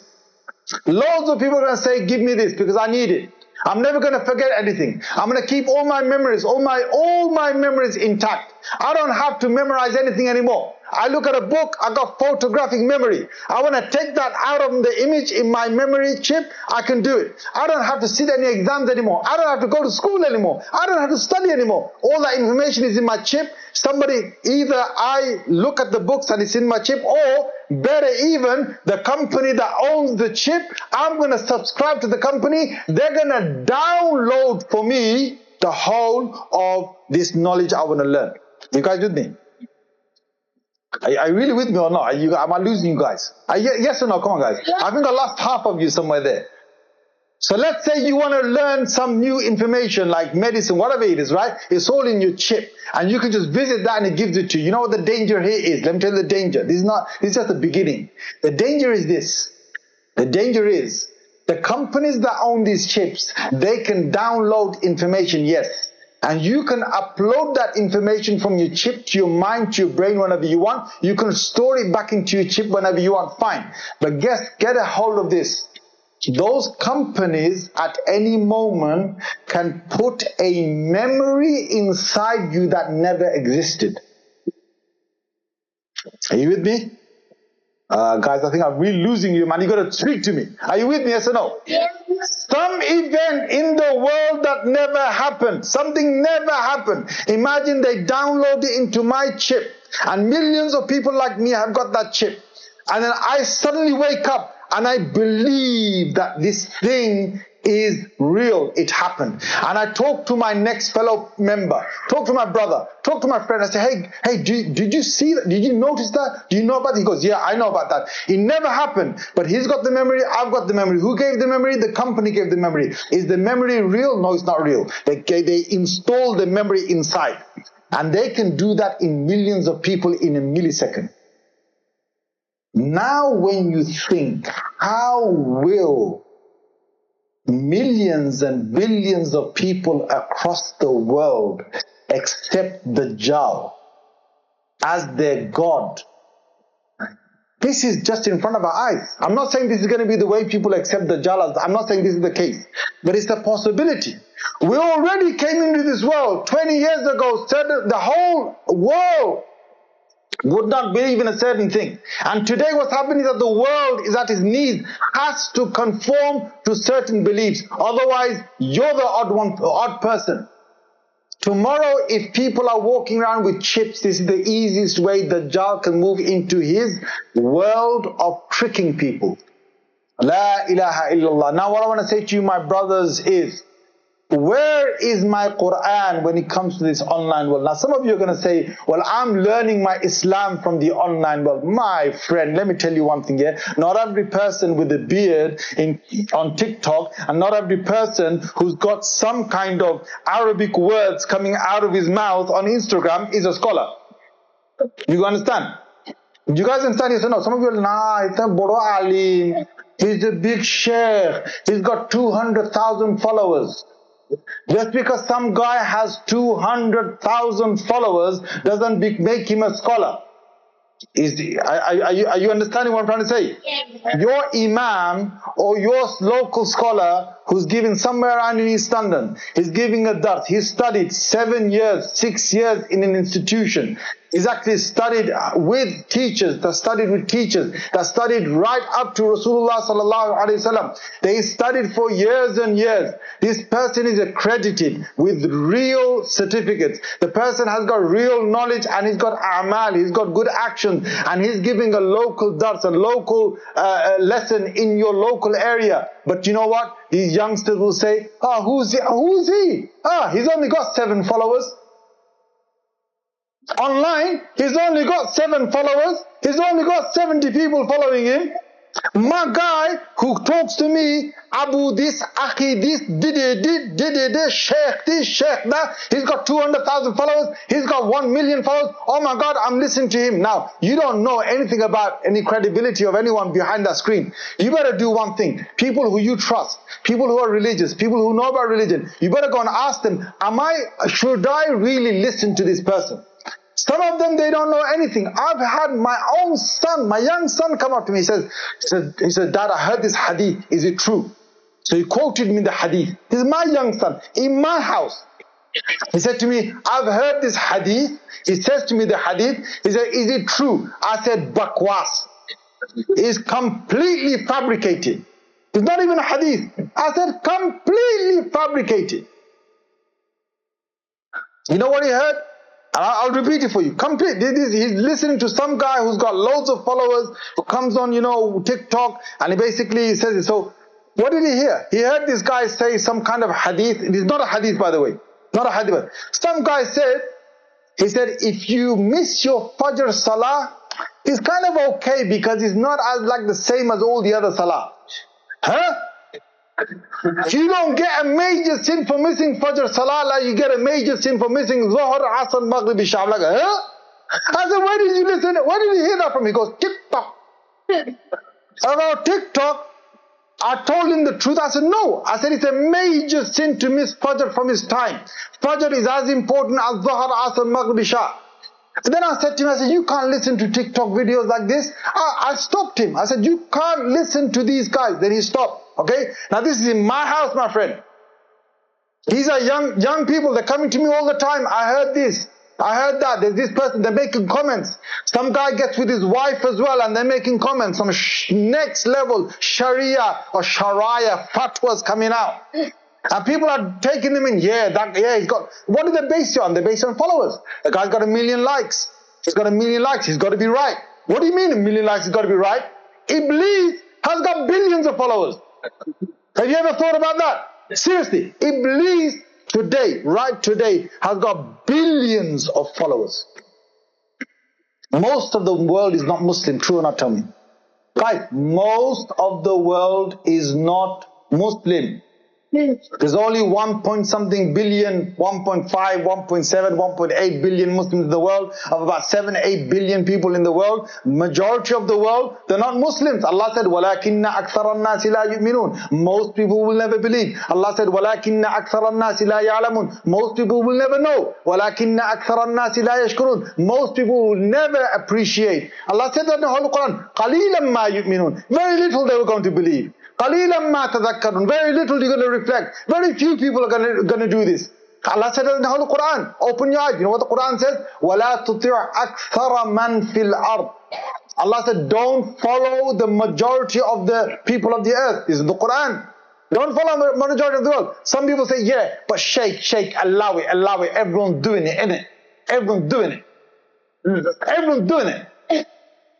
Speaker 2: Loads of people are going to say, give me this because I need it. I'm never going to forget anything. I'm going to keep all my memories, all my memories intact. I don't have to memorize anything anymore. I look at a book, I got photographic memory. I want to take that out of the image in my memory chip, I can do it. I don't have to sit any exams anymore. I don't have to go to school anymore. I don't have to study anymore. All that information is in my chip. Either I look at the books and it's in my chip, or better even, the company that owns the chip, I'm going to subscribe to the company. They're going to download for me the whole of this knowledge I want to learn. You guys with me? Are you really with me or not? Am I losing you guys? Yes or no? Come on, guys. Yeah. I think I lost half of you somewhere there. So let's say you want to learn some new information like medicine, whatever it is, right? It's all in your chip. And you can just visit that and it gives it to you. You know what the danger here is? Let me tell you the danger. This is just the beginning. The danger is this. The danger is the companies that own these chips, they can download information, yes. And you can upload that information from your chip to your mind, to your brain whenever you want. You can store it back into your chip whenever you want, fine. But get a hold of this. Those companies at any moment can put a memory inside you that never existed. Are you with me? Guys, I think I'm really losing you, man. You got to speak to me. Are you with me, yes or no? Yes. Some event in the world that never happened. Something never happened. Imagine they download it into my chip, and millions of people like me have got that chip. And then I suddenly wake up and I believe that this thing is real. It happened. And I talk to my next fellow member, talk to my brother, talk to my friend. I say, hey, did you see that? Did you notice that? Do you know about it? He goes, yeah, I know about that. It never happened. But he's got the memory. I've got the memory. Who gave the memory? The company gave the memory. Is the memory real? No, it's not real. They install the memory inside. And they can do that in millions of people in a millisecond. Now when you think, how will millions and billions of people across the world accept Dajjal as their God? This is just in front of our eyes. I'm not saying this is going to be the way people accept Dajjal. I'm not saying this is the case. But it's a possibility. We already came into this world 20 years ago. The whole world would not believe in a certain thing. And today what's happening is that the world is at its knees, has to conform to certain beliefs. Otherwise, you're the odd person. Tomorrow, if people are walking around with chips, this is the easiest way Dajjal can move into his world of tricking people. La ilaha illallah. Now what I want to say to you, my brothers, is where is my Quran when it comes to this online world? Now some of you are going to say, well, I'm learning my Islam from the online world. My friend, let me tell you one thing here. Not every person with a beard on TikTok, and not every person who's got some kind of Arabic words coming out of his mouth on Instagram is a scholar. You understand? Do you guys understand this or no? Some of you are, nah, it's a Bodo Alim. He's a big sheikh. He's got 200,000 followers. Just because some guy has 200,000 followers doesn't make him a scholar. Are you understanding what I'm trying to say? Yes. Your imam or your local scholar who's giving somewhere around in East London, he's giving a dars, he's studied 7 years, 6 years in an institution. He's actually studied with teachers, that studied with teachers, that studied right up to Rasulullah sallallahu alaihi wasallam. They studied for years and years. This person is accredited with real certificates. The person has got real knowledge and he's got a'mal, he's got good actions, and he's giving a local dars, a local lesson in your local area. But you know what? These youngsters will say, who's he? He's only got 7 followers. Online, he's only got 7 followers. He's only got 70 people following him. My guy who talks to me, Abu this, Akhi this, did Shaykh this, Shaykh that, he's got 200,000 followers, he's got 1 million followers. Oh my God, I'm listening to him. Now, you don't know anything about any credibility of anyone behind that screen. You better do one thing. People who you trust, people who are religious, people who know about religion, you better go and ask them, should I really listen to this person? Some of them, they don't know anything. I've had my own son, my young son, come up to me. He said, Dad, I heard this hadith. Is it true? So he quoted me the hadith. This is my young son, in my house. He said to me, I've heard this hadith. He says to me the hadith. He said, is it true? I said, bakwas. It's completely fabricated. It's not even a hadith. I said, completely fabricated. You know what he heard? I'll repeat it for you. He's listening to some guy who's got loads of followers, who comes on, TikTok, and he basically says it. So, what did he hear? He heard this guy say some kind of hadith. It is not a hadith, by the way. Not a hadith. Some guy said, he said, if you miss your Fajr Salah, it's kind of okay because it's not as like the same as all the other Salah. Huh? You don't get a major sin for missing Fajr Salah like you get a major sin for missing Zuhr, Asr, Maghrib, Isha. Like, huh? I said, where did you listen? Where did you hear that from? He goes, TikTok. About TikTok, I told him the truth. I said, no. I said, it's a major sin to miss Fajr from his time. Fajr is as important as Zuhr, Asr, Maghrib, Isha. And then I said to him, I said, you can't listen to TikTok videos like this. I stopped him. I said, you can't listen to these guys. Then he stopped. Okay? Now this is in my house, my friend. These are young people. They're coming to me all the time. I heard this. I heard that. There's this person. They're making comments. Some guy gets with his wife as well and they're making comments. Some next level Sharia or Sharia fatwas coming out. And people are taking them in. He's got. What do they base it on? They base it on followers. The guy's got 1 million likes. He's got 1 million likes. He's got to be right. What do you mean 1 million likes? He's got to be right. Iblis has got billions of followers. Have you ever thought about that? Seriously, Iblis today, right today, has got billions of followers. Most of the world is not Muslim, true or not, tell me? Guys, most of the world is not Muslim. There's only 1 point something billion, 1.5, 1.7, 1.8 billion Muslims in the world, of about 7-8 billion people in the world. Majority of the world, they're not Muslims. Allah said, وَلَكِنَّ أَكْثَرَ النَّاسِ لَا يُؤْمِنُونَ. Most people will never believe. Allah said, وَلَكِنَّ أَكْثَرَ النَّاسِ لَا يَعْلَمُونَ. Most people will never know. وَلَكِنَّ أَكْثَرَ النَّاسِ لَا يَشْكُرُونَ. Most people will never appreciate. Allah said that in the Holy Quran, قَلِيلًا مَا يُؤْمِنُونَ. Very little they were going to believe. قَلِيلًا مَا تَذَكَّرُونَ. Very little you're going to reflect. Very few people are going to do this. Allah said in the Holy Quran, open your eyes. You know what the Quran says? وَلَا تُطِعْ أَكْثَرَ مَنْ فِي الْأَرْضِ. Allah said, don't follow the majority of the people of the earth. This is the Quran. Don't follow the majority of the world. Some people say, yeah, but Shaykh, allow it. Everyone's doing it, innit? Everyone's doing it. Everyone's doing it.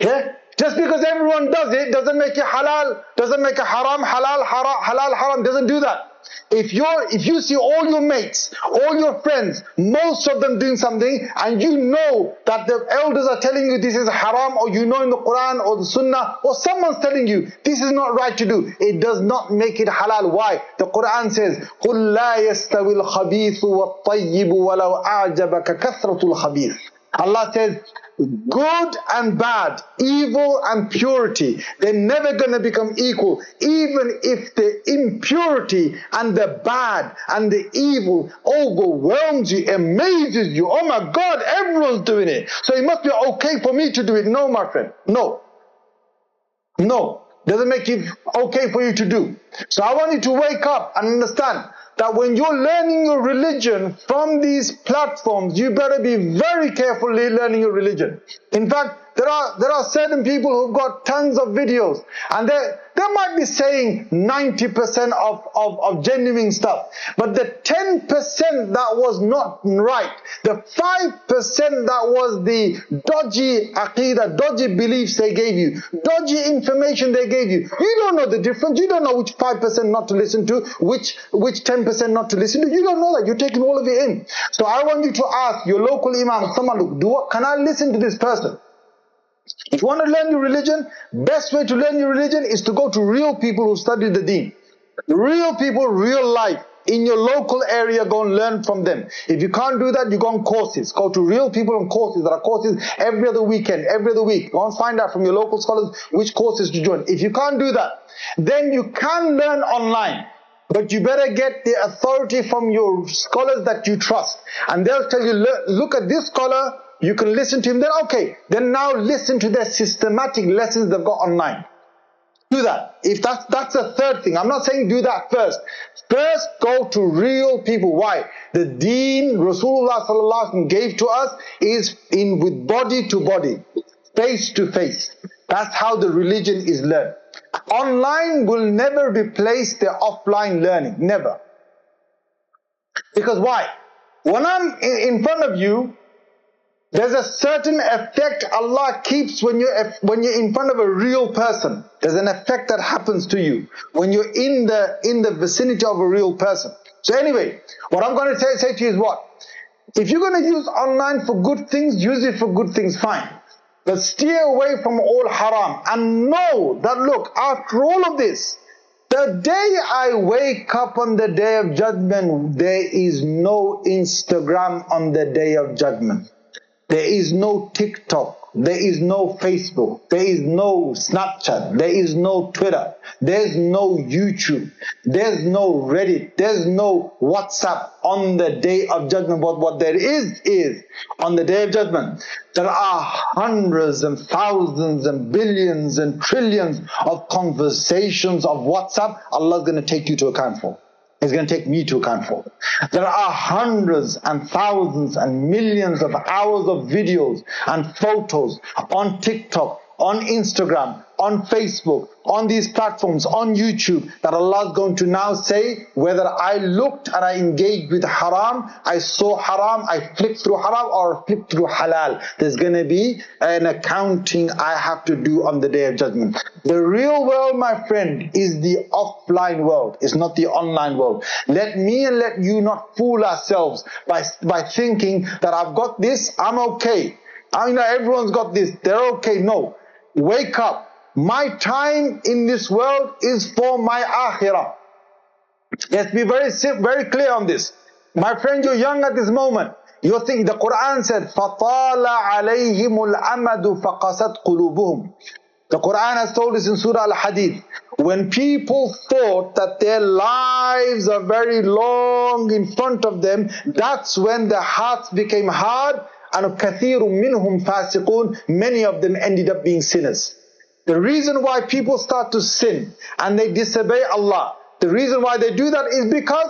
Speaker 2: Yeah? Just because everyone does it doesn't make it halal, doesn't make it haram, halal, haram, doesn't do that. If you see all your mates, all your friends, most of them doing something, and you know that the elders are telling you this is haram, or you know in the Quran or the Sunnah, or someone's telling you this is not right to do, it does not make it halal. Why? The Quran says, قُلْ لَا يَسْتَوِي الْخَبِيثُ وَالطَّيِّبُ وَلَوْ أَعْجَبَكَ كَثْرَةُ الْخَبِيثِ. Allah says, good and bad, evil and purity, they're never going to become equal. Even if the impurity and the bad and the evil overwhelms you, amazes you. Oh my God, everyone's doing it, so it must be okay for me to do it. No, my friend, no. Doesn't make it okay for you to do. So I want you to wake up and understand. that when you're learning your religion from these platforms, you better be very carefully learning your religion. In fact, there are certain people who've got tons of videos, and they might be saying 90% of genuine stuff, but the 10% that was not right, the 5% that was the dodgy aqidah, dodgy beliefs they gave you, dodgy information they gave you, you don't know the difference. You don't know which 5% not to listen to, which 10% not to listen to. You don't know that. You're taking all of it in. So I want you to ask your local imam, someone, can I listen to this person? If you want to learn your religion, best way to learn your religion is to go to real people who study the deen. Real people, real life. In your local area, go and learn from them. If you can't do that, you go on courses. Go to real people on courses. There are courses every other weekend, every other week. Go and find out from your local scholars which courses to join. If you can't do that, then you can learn online. But you better get the authority from your scholars that you trust. And they'll tell you, look at this scholar, you can listen to him, then okay. Then now listen to their systematic lessons they've got online. Do that. If that's the third thing. I'm not saying do that first. First, go to real people. Why? The deen Rasulullah sallallahu alaihi wasallam gave to us is with body to body, face to face. That's how the religion is learned. Online will never replace the offline learning. Never. Because why? When I'm in front of you, there's a certain effect Allah keeps when you're in front of a real person. There's an effect that happens to you when you're in the vicinity of a real person. So anyway, what I'm going to say to you is what? If you're going to use online for good things, use it for good things, fine. But steer away from all haram. And know that, look, after all of this, the day I wake up on the Day of Judgment, there is no Instagram on the Day of Judgment. There is no TikTok, there is no Facebook, there is no Snapchat, there is no Twitter, there's no YouTube, there's no Reddit, there's no WhatsApp on the Day of Judgment. But what there is on the Day of Judgment, there are hundreds and thousands and billions and trillions of conversations of WhatsApp Allah's going to take you to account for. It's going to take me to account for. There are hundreds and thousands and millions of hours of videos and photos on TikTok, on Instagram, on Facebook, on these platforms, on YouTube, that Allah is going to now say whether I looked and I engaged with haram, I saw haram, I flipped through haram or flipped through halal. There's going to be an accounting I have to do on the Day of Judgment. The real world, my friend, is the offline world. It's not the online world. Let me and let you not fool ourselves by thinking that I've got this, I'm okay. I know everyone's got this, they're okay. No. Wake up. My time in this world is for my akhirah. Let's be very clear on this. My friend, you're young at this moment. You're thinking, the Quran said, فَطَالَ عَلَيْهِمُ الْأَمَدُ فَقَسَتْ قُلُوبُهُم. The Quran has told us in Surah Al-Hadid, when people thought that their lives are very long in front of them, that's when the hearts became hard, and كَثِيرٌ مِّنْهُمْ فَاسِقُونَ. Many of them ended up being sinners. The reason why people start to sin and they disobey Allah, the reason why they do that is because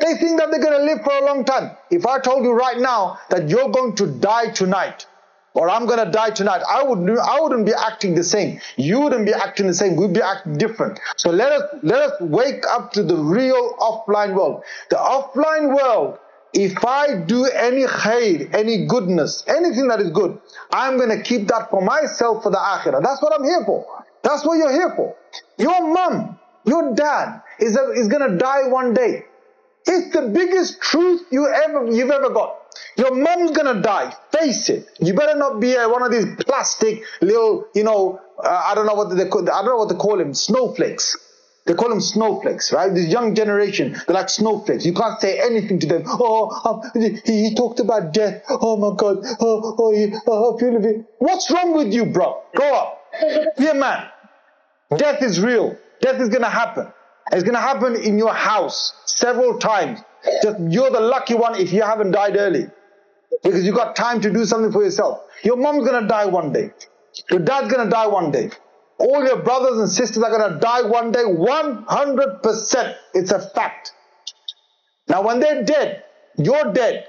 Speaker 2: they think that they're going to live for a long time. If I told you right now that you're going to die tonight, or I'm going to die tonight, I wouldn't be acting the same. You wouldn't be acting the same. We'd be acting different. So let us wake up to the real offline world. The offline world, if I do any khair, any goodness, anything that is good, I'm going to keep that for myself for the akhirah. That's what I'm here for. That's what you're here for. Your mum, your dad is going to die one day. It's the biggest truth you've ever got. Your mum's going to die. Face it. You better not be one of these plastic little, I don't know what they call them, snowflakes. They call them snowflakes, right? This young generation, they're like snowflakes. You can't say anything to them. He talked about death. Oh my God. What's wrong with you, bro? Grow up. Be a man. Death is real. Death is going to happen. It's going to happen in your house several times. Just you're the lucky one if you haven't died early, because you got time to do something for yourself. Your mom's going to die one day. Your dad's going to die one day. All your brothers and sisters are going to die one day. 100%. It's a fact. Now when they're dead, you're dead.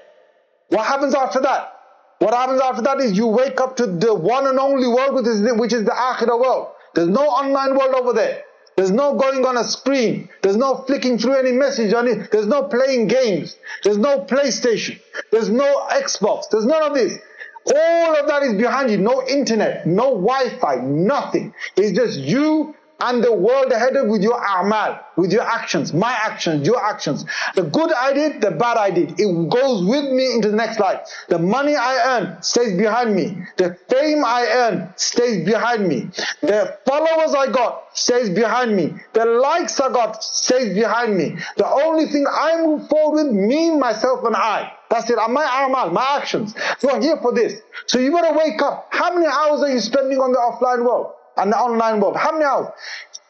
Speaker 2: What happens after that? What happens after that is you wake up to the one and only world, which is the Akhirah world. There's no online world over there. There's no going on a screen. There's no flicking through any message on it. There's no playing games. There's no PlayStation. There's no Xbox. There's none of this. All of that is behind you. No internet, no Wi-Fi, nothing. It's just you and the world ahead of with your a'mal, with your actions, my actions, your actions. The good I did, the bad I did. It goes with me into the next life. The money I earn stays behind me. The fame I earn stays behind me. The followers I got stays behind me. The likes I got stays behind me. The only thing I move forward with, me, myself and I. That's it. My a'mal, my actions. So I'm here for this. So you gotta wake up. How many hours are you spending on the offline world? And the online world? How many hours?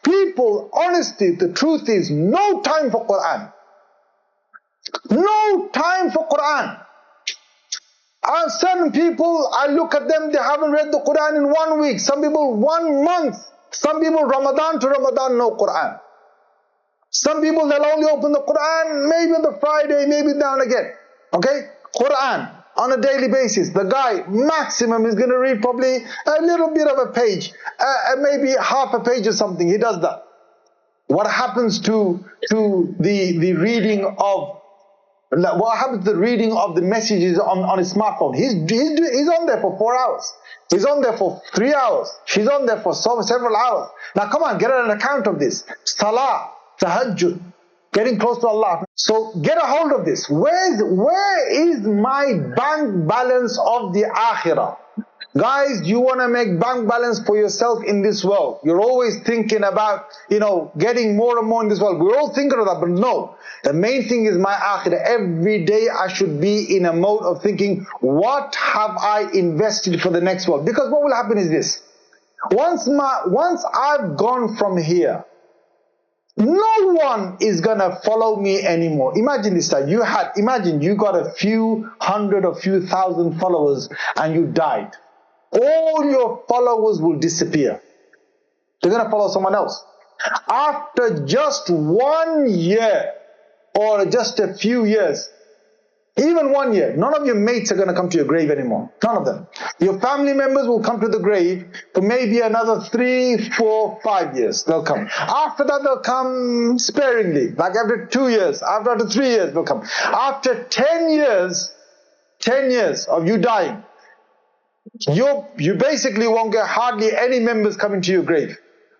Speaker 2: People, honestly, the truth is, no time for Quran. No time for Quran. And certain people, I look at them, they haven't read the Quran in 1 week. Some people 1 month. Some people Ramadan to Ramadan, no Quran. Some people, they'll only open the Quran maybe on the Friday, maybe now and again. Okay? Quran. On a daily basis, the guy maximum is going to read probably a little bit of a page, maybe half a page or something. He does that. What happens to the reading of the messages on his smartphone? He's on there for 4 hours. He's on there for 3 hours. She's on there for several hours. Now come on, get an account of this. Salah, tahajjud, getting close to Allah. So get a hold of this. Where is my bank balance of the Akhirah? Guys, you want to make bank balance for yourself in this world. You're always thinking about, getting more and more in this world. We're all thinking of that, but no. The main thing is my Akhirah. Every day I should be in a mode of thinking, what have I invested for the next world? Because what will happen is this. Once I've gone from here, no one is gonna follow me anymore. Imagine this time. Imagine you got a few hundred or few thousand followers and you died. All your followers will disappear. They're gonna follow someone else. After just 1 year or just a few years, even 1 year, none of your mates are going to come to your grave anymore. None of them. Your family members will come to the grave for maybe another 3, 4, 5 years. They'll come. After that, they'll come sparingly. Like after 2 years, after 3 years, they'll come. After 10 years of you dying, you basically won't get hardly any members coming to your grave.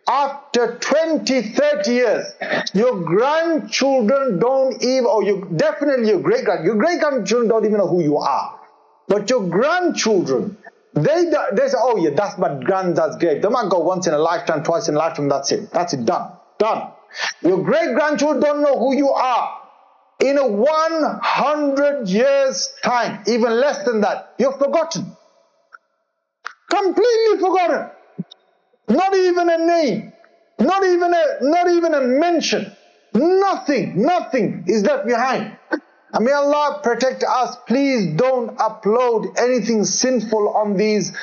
Speaker 2: After 20, 30 years, your grandchildren don't even, definitely your great-grandchildren don't even know who you are. But your grandchildren, they say, oh yeah, that's my granddad's grave. They might go once in a lifetime, twice in a lifetime, that's it. That's it, done. Your great-grandchildren don't know who you are. In a 100 years time, even less than that, you're forgotten. Completely forgotten. Not even a name, not even a mention, nothing is left behind. And may Allah protect us. Please don't upload anything sinful on these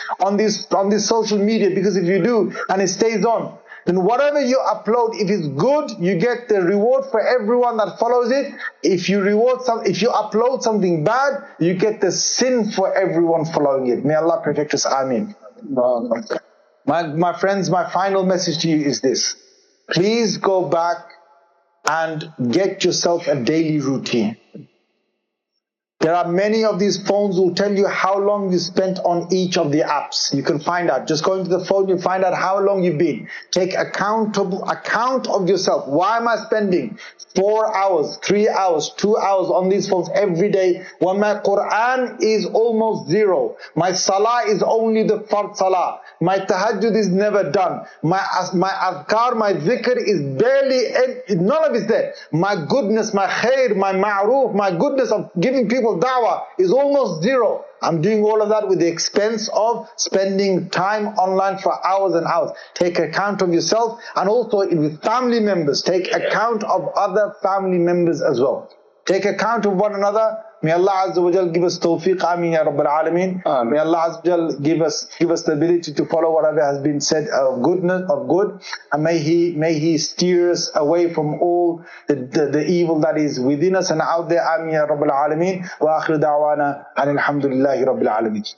Speaker 2: social media, because if you do and it stays on, then whatever you upload, if it's good, you get the reward for everyone that follows it. If you upload something bad, you get the sin for everyone following it. May Allah protect us. Ameen. My friends, my final message to you is this. Please go back and get yourself a daily routine. There are many of these phones who will tell you how long you spent on each of the apps. You can find out. Just go into the phone, you find out how long you've been. Take account of yourself. Why am I spending 4 hours, 3 hours, 2 hours on these phones every day when my Quran is almost zero? My salah is only the fard salah. My tahajjud is never done. My azkar, my dhikr is barely, none of it's there. My goodness, my khair, my ma'roof, my goodness of giving people da'wah is almost zero. I'm doing all of that with the expense of spending time online for hours and hours. Take account of yourself, and also with family members. Take account of other family members as well. Take account of one another. May Allah Azza wa Jal give us tawfiq. Ameen ya Rabbil Alameen. May Allah Azza wa Jal give us the ability to follow whatever has been said of goodness, of good, and may He steer us away from all the evil that is within us and out there. Ameen ya Rabbil Alameen. Wa akhiru da'wana and alhamdulillahi Rabbil Alameen.